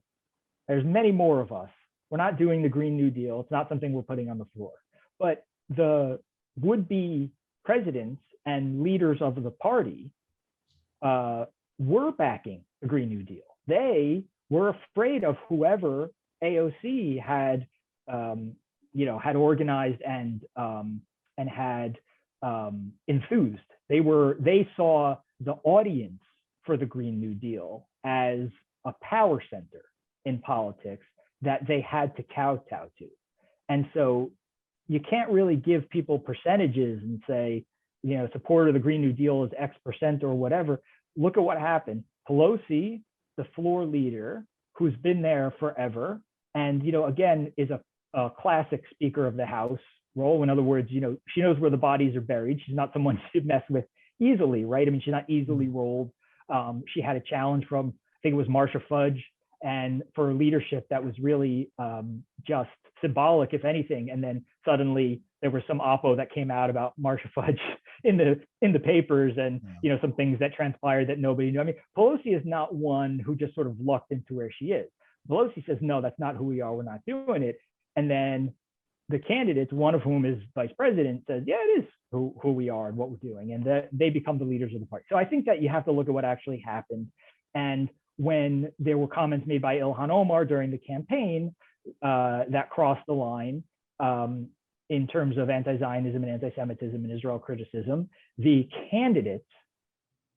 Speaker 2: There's many more of us. We're not doing the Green New Deal. It's not something we're putting on the floor. But the would-be presidents and leaders of the party were backing the Green New Deal. they were afraid of whoever AOC had, had organized and had enthused. They saw the audience for the Green New Deal as a power center in politics that they had to kowtow to. And so you can't really give people percentages and say, support of the Green New Deal is X percent or whatever. Look at what happened. Pelosi, the floor leader, who's been there forever, and again is a classic Speaker of the House role. In other words, she knows where the bodies are buried. She's not someone to mess with easily, right? I mean, she's not easily rolled. She had a challenge from, I think it was Marcia Fudge, and for leadership that was really just symbolic, if anything. And then suddenly there was some oppo that came out about Marcia Fudge in the papers, and some things that transpired that nobody knew. I mean, Pelosi is not one who just sort of lucked into where she is. Pelosi says, no, that's not who we are. We're not doing it. And then the candidates, one of whom is vice president, says, yeah, it is who we are and what we're doing. And they become the leaders of the party. So I think that you have to look at what actually happened. And when there were comments made by Ilhan Omar during the campaign that crossed the line in terms of anti-Zionism and anti-Semitism and Israel criticism, the candidates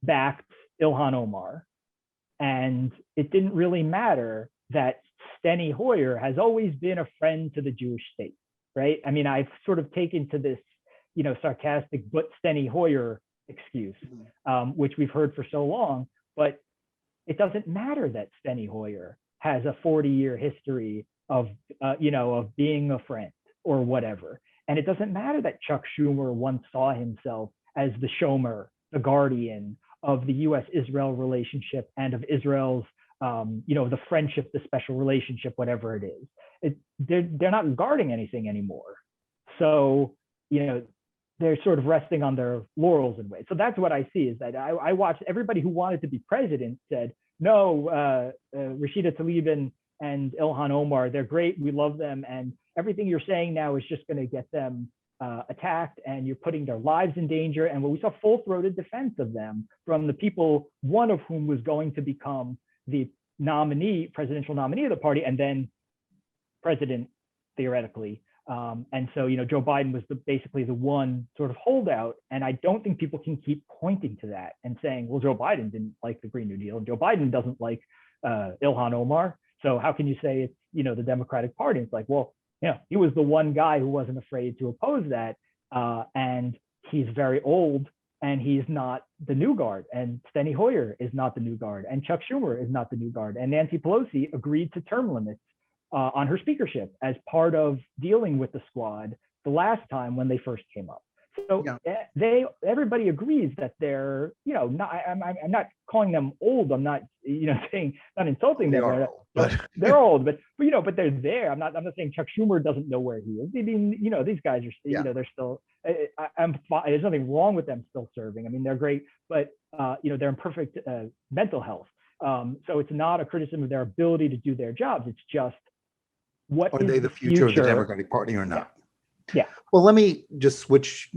Speaker 2: backed Ilhan Omar. And it didn't really matter that Steny Hoyer has always been a friend to the Jewish state, right? I mean, I've sort of taken to this, sarcastic but Steny Hoyer excuse, which we've heard for so long, but it doesn't matter that Steny Hoyer has a 40-year history of being a friend or whatever. And it doesn't matter that Chuck Schumer once saw himself as the Shomer, the guardian of the U.S.-Israel relationship and of Israel's, the friendship, the special relationship, whatever it is. They're not guarding anything anymore. So, they're sort of resting on their laurels in ways. So that's what I see, is that I watched everybody who wanted to be president said, no, Rashida Tlaib and Ilhan Omar, they're great. We love them. And everything you're saying now is just going to get them attacked, and you're putting their lives in danger. And we saw full-throated defense of them from the people, one of whom was going to become the presidential nominee of the party, and then president, theoretically. And so, Joe Biden was basically the one sort of holdout. And I don't think people can keep pointing to that and saying, well, Joe Biden didn't like the Green New Deal, and Joe Biden doesn't like Ilhan Omar. So how can you say it's, the Democratic Party? It's like, well, he was the one guy who wasn't afraid to oppose that. And he's very old, and he's not the new guard. And Steny Hoyer is not the new guard. And Chuck Schumer is not the new guard. And Nancy Pelosi agreed to term limits on her speakership as part of dealing with the squad the last time when they first came up. So everybody agrees that they're, not, I'm not calling them old. I'm not, saying, not insulting them. They're old, but they're there. I'm not saying Chuck Schumer doesn't know where he is. I mean, these guys are, they're still, I'm fine. There's nothing wrong with them still serving. I mean, they're great, but, they're in perfect mental health. So it's not a criticism of their ability to do their jobs. It's just, what
Speaker 1: are they the future of the Democratic Party or not?
Speaker 2: Yeah.
Speaker 1: Well, let me just switch,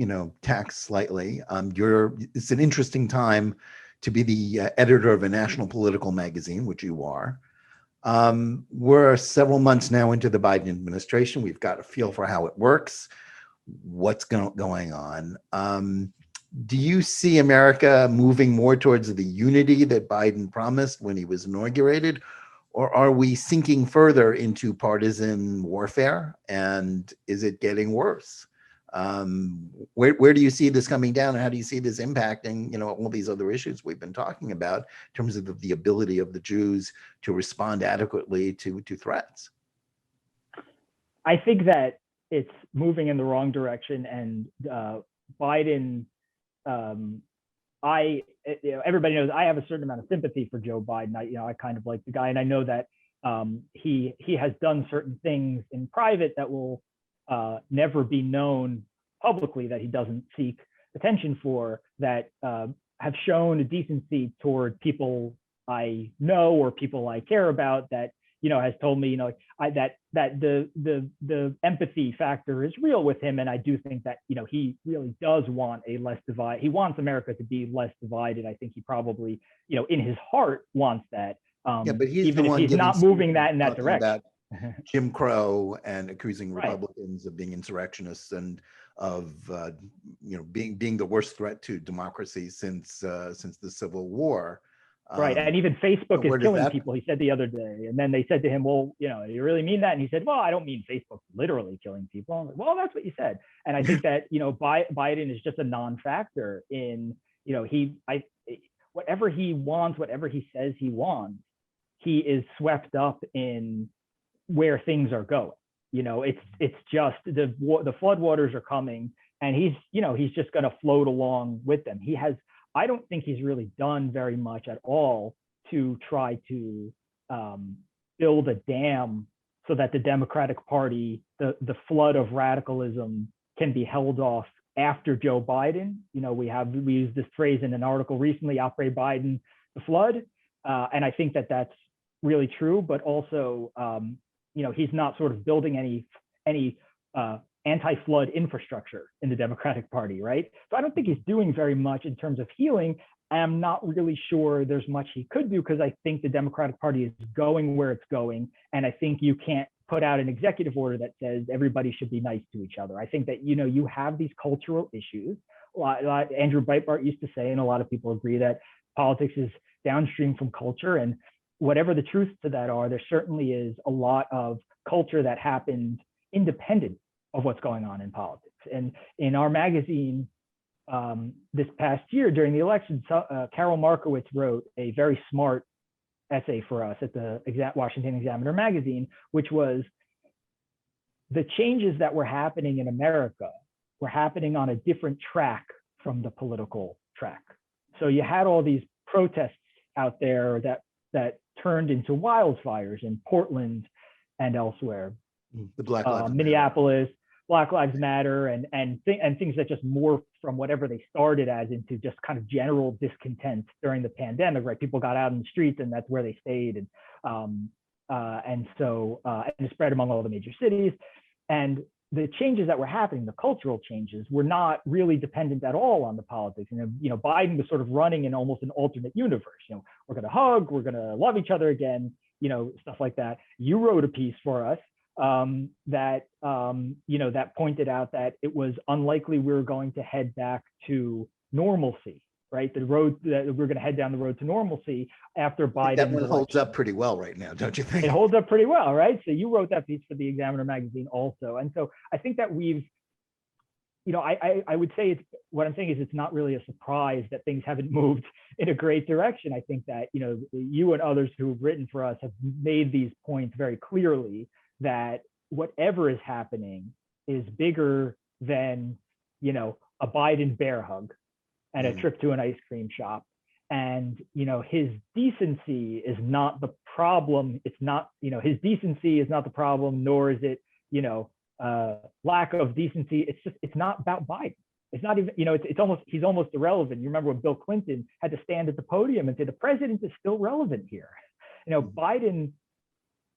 Speaker 1: tacks slightly. It's an interesting time to be the editor of a national political magazine, which you are. We're several months now into the Biden administration. We've got a feel for how it works, what's going on. Do you see America moving more towards the unity that Biden promised when he was inaugurated? Or are we sinking further into partisan warfare, and is it getting worse? Where do you see this coming down, and how do you see this impacting, all these other issues we've been talking about in terms of the ability of the Jews to respond adequately to threats?
Speaker 2: I think that it's moving in the wrong direction, and Biden, everybody knows I have a certain amount of sympathy for Joe Biden. I kind of like the guy, and I know that he has done certain things in private that will never be known publicly, that he doesn't seek attention for, that have shown a decency toward people I know or people I care about, that has told me that the empathy factor is real with him. And I do think that he really does want a less divided. He wants America to be less divided. I think he probably in his heart wants that.
Speaker 1: Yeah, but he's the
Speaker 2: even if
Speaker 1: one
Speaker 2: he's
Speaker 1: giving
Speaker 2: not moving
Speaker 1: speeches
Speaker 2: that in that
Speaker 1: talking
Speaker 2: direction.
Speaker 1: about Jim Crow and accusing
Speaker 2: Right.
Speaker 1: Republicans of being insurrectionists and of being the worst threat to democracy since the Civil War.
Speaker 2: Right. And even Facebook is killing
Speaker 1: that...
Speaker 2: people, he said the other day. And then they said to him, well, you really mean that? And he said, well, I don't mean Facebook literally killing people. I'm like, well, that's what you said. And I think that, Biden is just a non-factor in, whatever he wants, whatever he says he wants, he is swept up in where things are going. It's just the floodwaters are coming, and he's just going to float along with them. I don't think he's really done very much at all to try to build a dam so that the Democratic Party, the flood of radicalism, can be held off after Joe Biden. We used this phrase in an article recently, après Biden, the flood. And I think that that's really true, but also, he's not sort of building any anti-flood infrastructure in the Democratic Party, right? So I don't think he's doing very much in terms of healing. I'm not really sure there's much he could do, because I think the Democratic Party is going where it's going. And I think you can't put out an executive order that says everybody should be nice to each other. I think that, you have these cultural issues. Andrew Breitbart used to say, and a lot of people agree, that politics is downstream from culture. And whatever the truths to that are, there certainly is a lot of culture that happened independent of what's going on in politics. And in our magazine this past year during the election, Carol Markowitz wrote a very smart essay for us at the Washington Examiner magazine, which was the changes that were happening in America were happening on a different track from the political track. So you had all these protests out there that turned into wildfires in Portland and elsewhere.
Speaker 1: The Black Lives Matter.
Speaker 2: Minneapolis, Black Lives Matter, and things that just morphed from whatever they started as into just kind of general discontent during the pandemic, right? People got out in the streets, and that's where they stayed, and it spread among all the major cities. And the changes that were happening, the cultural changes, were not really dependent at all on the politics. Biden was sort of running in almost an alternate universe. We're going to hug, we're going to love each other again, stuff like that. You wrote a piece for us that pointed out that it was unlikely we were going to head back to normalcy, right? The road that we're going to head down the road to normalcy after Biden.
Speaker 1: That one holds up pretty well right now, don't you think?
Speaker 2: It holds up pretty well, right? So you wrote that piece for the Examiner magazine also. And so I think that we've, I would say what I'm saying is it's not really a surprise that things haven't moved in a great direction. I think that, you and others who have written for us have made these points very clearly, that whatever is happening is bigger than, a Biden bear hug and a trip to an ice cream shop. And, his decency is not the problem. It's not, his decency is not the problem, nor is it, lack of decency. It's not about Biden. It's not even, he's almost irrelevant. You remember when Bill Clinton had to stand at the podium and say, the president is still relevant here. Biden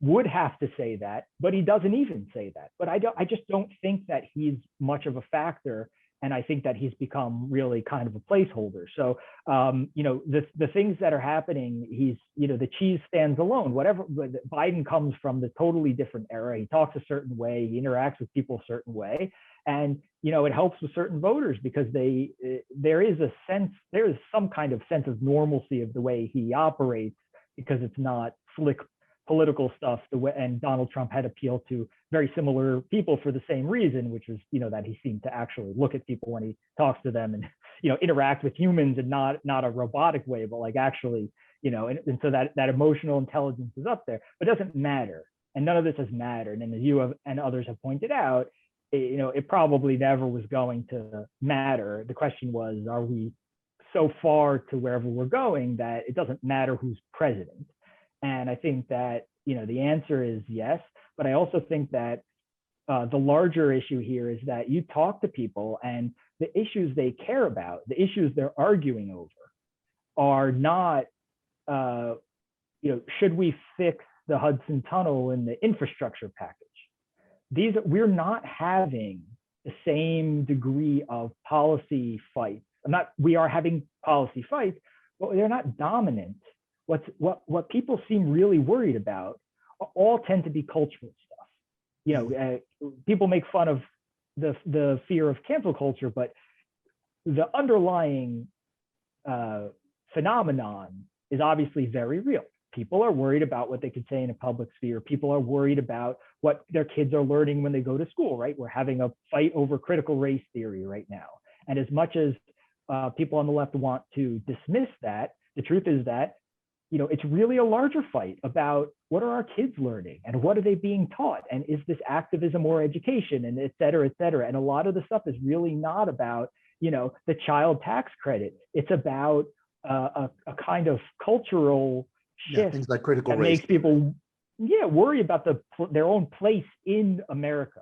Speaker 2: would have to say that, but he doesn't even say that. But I just don't think that he's much of a factor. And I think that he's become really kind of a placeholder. So, the things that are happening, the cheese stands alone. Whatever, Biden comes from the totally different era. He talks a certain way, he interacts with people a certain way. And, it helps with certain voters because there is some kind of sense of normalcy of the way he operates, because it's not slick political stuff, and Donald Trump had appealed to very similar people for the same reason, which was, that he seemed to actually look at people when he talks to them and, interact with humans, and not a robotic way, but like actually, and so that emotional intelligence is up there, but it doesn't matter. And none of this has mattered. And as you and others have pointed out, it probably never was going to matter. The question was, are we so far to wherever we're going that it doesn't matter who's president? And I think that, the answer is yes, but I also think that the larger issue here is that you talk to people, and the issues they care about, the issues they're arguing over, are not, should we fix the Hudson Tunnel in the infrastructure package? We're not having the same degree of policy fights. We are having policy fights, but they're not dominant what people seem really worried about all tend to be cultural stuff. You know, people make fun of the fear of cancel culture, but the underlying phenomenon is obviously very real. People are worried about what they could say in a public sphere. People are worried about what their kids are learning when they go to school, right? We're having a fight over critical race theory right now. And as much as people on the left want to dismiss that, the truth is that, you know, it's really a larger fight about what are our kids learning and what are they being taught? And is this activism or education, and et cetera, et cetera. And a lot of the stuff is really not about, you know, the child tax credit. It's about a kind of cultural shift
Speaker 1: things like critical
Speaker 2: that
Speaker 1: race
Speaker 2: makes people worry about their own place in America.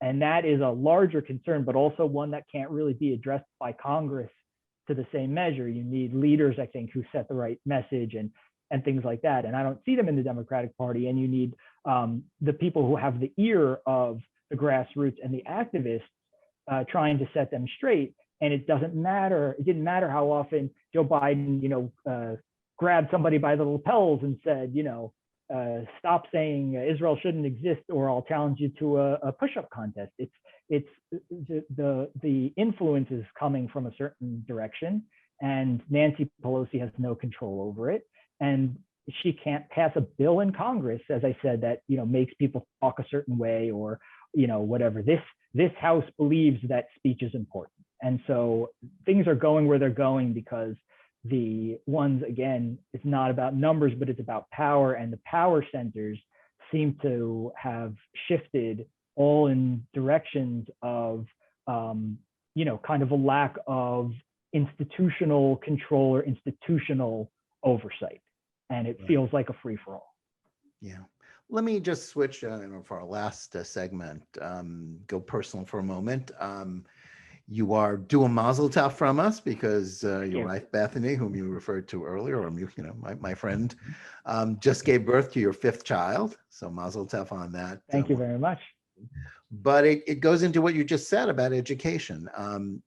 Speaker 2: And that is a larger concern, but also one that can't really be addressed by Congress to the same measure. You need leaders, I think, who set the right message and things like that. And I don't see them in the Democratic Party. And you need the people who have the ear of the grassroots and the activists trying to set them straight. And it didn't matter how often Joe Biden, you know, grabbed somebody by the lapels and said, you know, stop saying Israel shouldn't exist, or I'll challenge you to a push-up contest. It's the influence is coming from a certain direction, and Nancy Pelosi has no control over it, and she can't pass a bill in Congress, as I said, that, you know, makes people talk a certain way, or, you know, whatever. This House believes that speech is important, and so things are going where they're going because the ones, again, it's not about numbers, but it's about power, and the power centers seem to have shifted all in directions of, you know, kind of a lack of institutional control or institutional oversight. And it feels like a free-for-all.
Speaker 1: Yeah. Let me just switch for our last segment, go personal for a moment. You are due a mazel tov from us because your wife, Bethany, whom you referred to earlier, or, you know, my friend, just gave birth to your 5th child. So mazel tov on that.
Speaker 2: Thank you very much.
Speaker 1: But it goes into what you just said about education.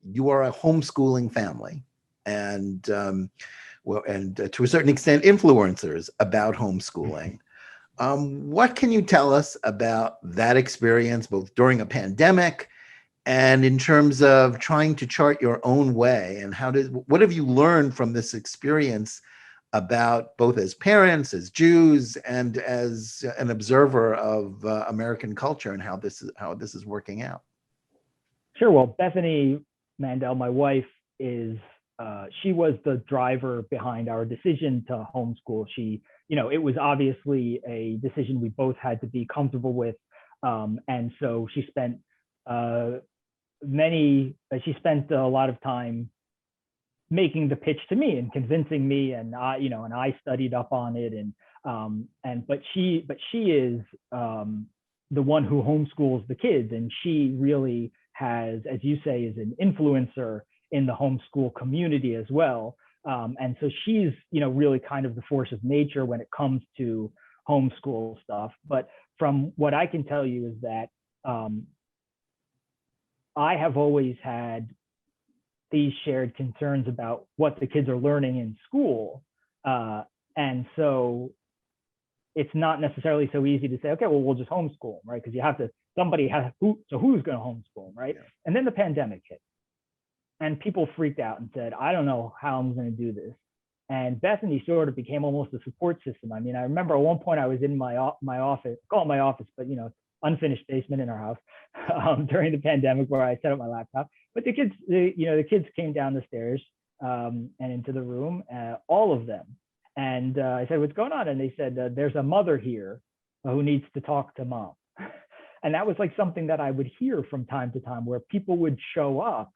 Speaker 1: You are a homeschooling family, and to a certain extent, influencers about homeschooling. What can you tell us about that experience, both during a pandemic and in terms of trying to chart your own way? And what have you learned from this experience about, both as parents, as Jews, and as an observer of American culture, and how this is working out?
Speaker 2: Sure. Well, Bethany Mandel, my wife, she was the driver behind our decision to homeschool. She, you know, it was obviously a decision we both had to be comfortable with, and so she spent a lot of time making the pitch to me and convincing me, and I studied up on it, but she is the one who homeschools the kids, and she really has, as you say, is an influencer in the homeschool community as well, and so she's, you know, really kind of the force of nature when it comes to homeschool stuff. But from what I can tell you is that I have always had these shared concerns about what the kids are learning in school. And so it's not necessarily so easy to say, okay, well, we'll just homeschool them, right? Because you have to, who's going to homeschool them, right? Yeah. And then the pandemic hit, and people freaked out and said, I don't know how I'm going to do this. And Bethany sort of became almost a support system. I mean, I remember at one point I was in my office, call it my office, but, you know, unfinished basement in our house during the pandemic, where I set up my laptop. But the kids came down the stairs and into the room, all of them. And I said, what's going on? And they said, there's a mother here who needs to talk to mom. And that was like something that I would hear from time to time, where people would show up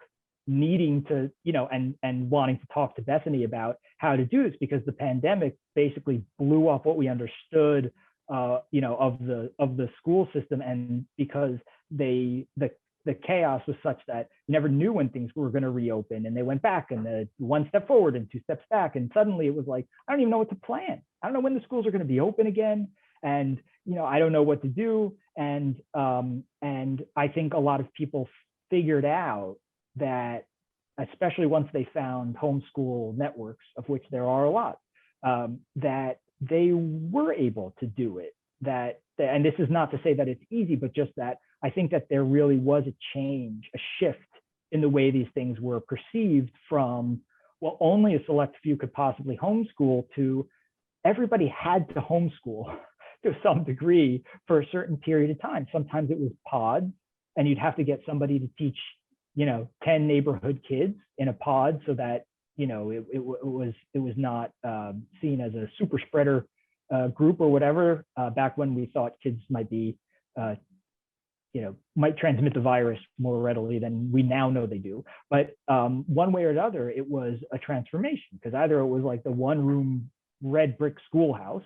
Speaker 2: needing to, you know, and wanting to talk to Bethany about how to do this, because the pandemic basically blew up what we understood, you know, of the school system, and because the chaos was such that you never knew when things were going to reopen, and they went back and one step forward and 2 steps back, and suddenly it was like, I don't even know what to plan. I don't know when the schools are going to be open again, and, you know, I don't know what to do, and I think a lot of people figured out that, especially once they found homeschool networks, of which there are a lot, that they were able to do it. And this is not to say that it's easy, but just that I think that there really was a change, a shift in the way these things were perceived from, well, only a select few could possibly homeschool to everybody had to homeschool to some degree for a certain period of time. Sometimes it was pods, and you'd have to get somebody to teach, 10 neighborhood kids in a pod so that, it was not seen as a super spreader group or whatever, back when we thought kids might be, might transmit the virus more readily than we now know they do. But one way or another, it was a transformation, because either it was like the one room red brick schoolhouse,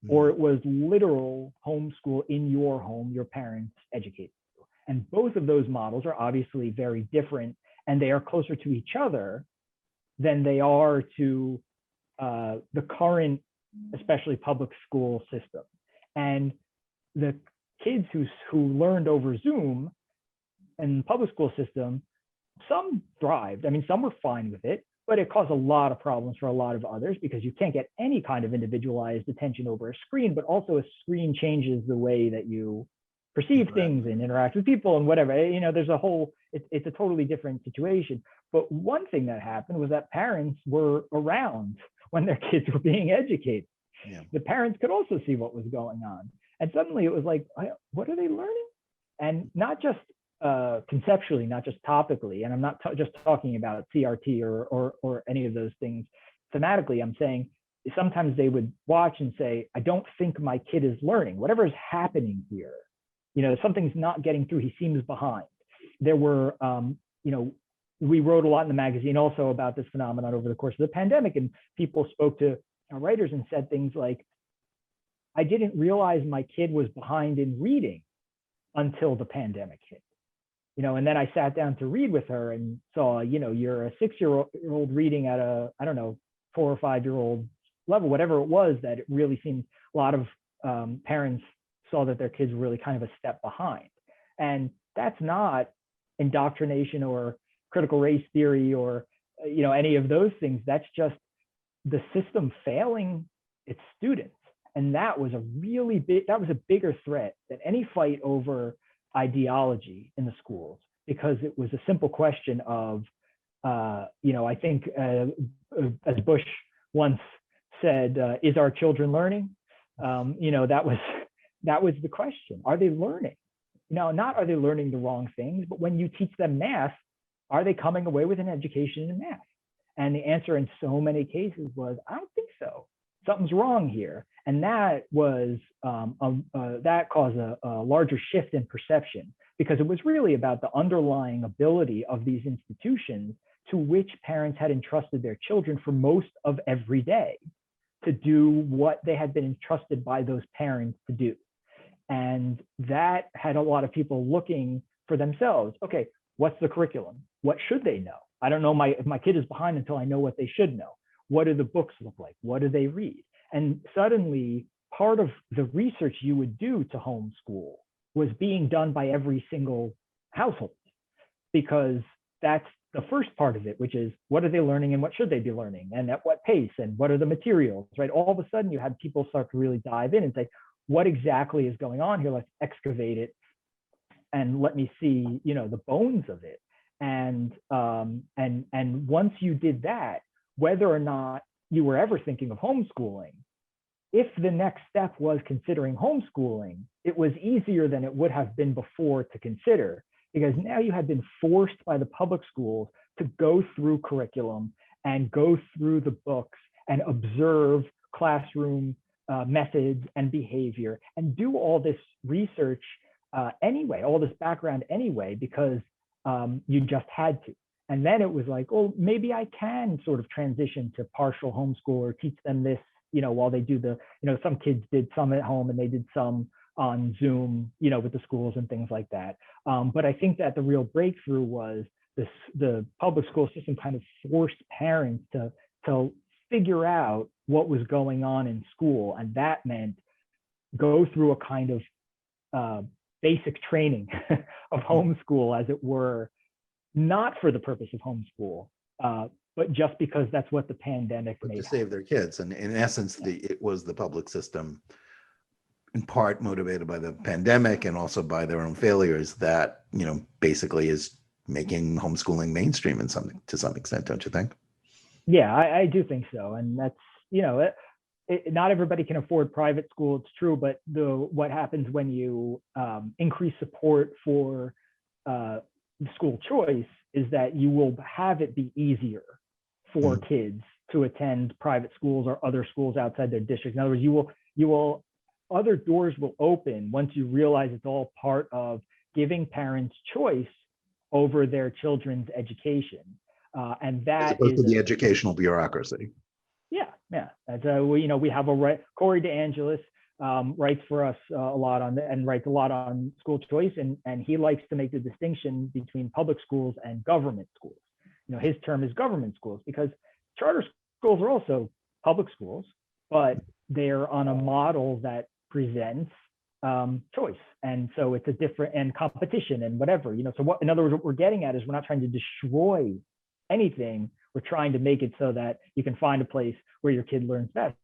Speaker 2: or it was literal homeschool in your home, your parents educated you. And both of those models are obviously very different, and they are closer to each other than they are to the current, especially public school system. And the kids who learned over Zoom and public school system, some thrived. I mean, some were fine with it, but it caused a lot of problems for a lot of others, because you can't get any kind of individualized attention over a screen, but also a screen changes the way that you perceive things and interact with people and whatever. There's a whole, it's a totally different situation. But one thing that happened was that parents were around when their kids were being educated. Yeah. The parents could also see what was going on. And suddenly it was like, what are they learning? And not just conceptually, not just topically, and I'm not just talking about CRT or any of those things thematically. I'm saying sometimes they would watch and say, I don't think my kid is learning. Whatever is happening here, something's not getting through. He seems behind. There were, we wrote a lot in the magazine also about this phenomenon over the course of the pandemic, and people spoke to our writers and said things like, I didn't realize my kid was behind in reading until the pandemic hit. And then I sat down to read with her and saw, you're a 6-year-old reading at a, 4 or 5-year-old level, whatever it was, that it really seemed a lot of parents saw that their kids were really kind of a step behind. And that's not indoctrination or critical race theory or, any of those things. That's just the system failing its students. And that was a bigger threat than any fight over ideology in the schools, because it was a simple question of, I think as Bush once said, is our children learning? That was the question. Are they learning? Not are they learning the wrong things, but when you teach them math, are they coming away with an education in math? And the answer in so many cases was, I don't think so. Something's wrong here. And that was that caused a larger shift in perception, because it was really about the underlying ability of these institutions to which parents had entrusted their children for most of every day to do what they had been entrusted by those parents to do. And that had a lot of people looking for themselves. Okay, what's the curriculum? What should they know? I don't know if my kid is behind until I know what they should know. What do the books look like? What do they read? And suddenly, part of the research you would do to homeschool was being done by every single household, because that's the first part of it, which is what are they learning and what should they be learning and at what pace and what are the materials, right? All of a sudden, you had people start to really dive in and say, what exactly is going on here? Let's excavate it and let me see, the bones of it. And once you did that, whether or not you were ever thinking of homeschooling, if the next step was considering homeschooling, it was easier than it would have been before to consider, because now you had been forced by the public schools to go through curriculum and go through the books and observe classroom methods and behavior and do all this research anyway, all this background anyway, because you just had to. And then it was like, oh, maybe I can sort of transition to partial homeschool or teach them this, while they do some kids did some at home and they did some on Zoom, with the schools and things like that. But I think that the real breakthrough was the public school system kind of forced parents to figure out what was going on in school. And that meant go through a kind of basic training of homeschool, as it were, not for the purpose of homeschool, but just because that's what the pandemic made.
Speaker 1: To save their kids. And in essence, it was the public system, in part motivated by the pandemic and also by their own failures, that, basically is making homeschooling mainstream to some extent, don't you think?
Speaker 2: Yeah, I do think so. And that's, not everybody can afford private school, it's true, but what happens when you increase support for school choice is that you will have it be easier for kids to attend private schools or other schools outside their district. In other words, other doors will open once you realize it's all part of giving parents choice over their children's education. And that is
Speaker 3: the educational bureaucracy.
Speaker 2: Yeah. As we have Corey DeAngelis writes for us a lot and writes a lot on school choice, and he likes to make the distinction between public schools and government schools. His term is government schools because charter schools are also public schools, but they're on a model that presents choice, and so it's a different, and competition and whatever. So in other words, what we're getting at is we're not trying to destroy anything. We're trying to make it so that you can find a place where your kid learns best.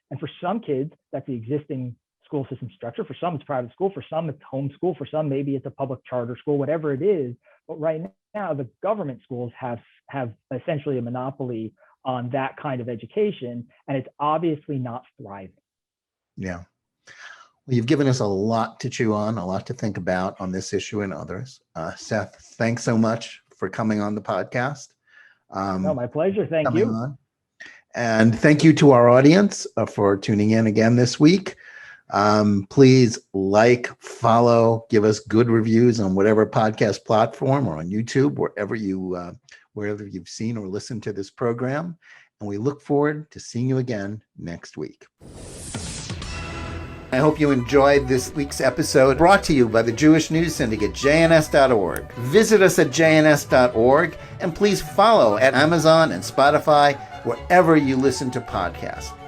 Speaker 2: And for some kids, that's the existing school system structure. For some, it's private school. For some, it's homeschool. For some, maybe it's a public charter school, whatever it is. But right now, the government schools have essentially a monopoly on that kind of education, and it's obviously not thriving.
Speaker 1: Yeah. Well, you've given us a lot to chew on, a lot to think about on this issue and others. Seth, thanks so much for coming on the podcast.
Speaker 2: No, my pleasure. Thank you.
Speaker 1: On. And thank you to our audience for tuning in again this week. Please follow, give us good reviews on whatever podcast platform or on YouTube, wherever you've seen or listened to this program. And we look forward to seeing you again next week. I hope you enjoyed this week's episode, brought to you by the Jewish News Syndicate, jns.org. Visit us at jns.org, and please follow at Amazon and Spotify, wherever you listen to podcasts.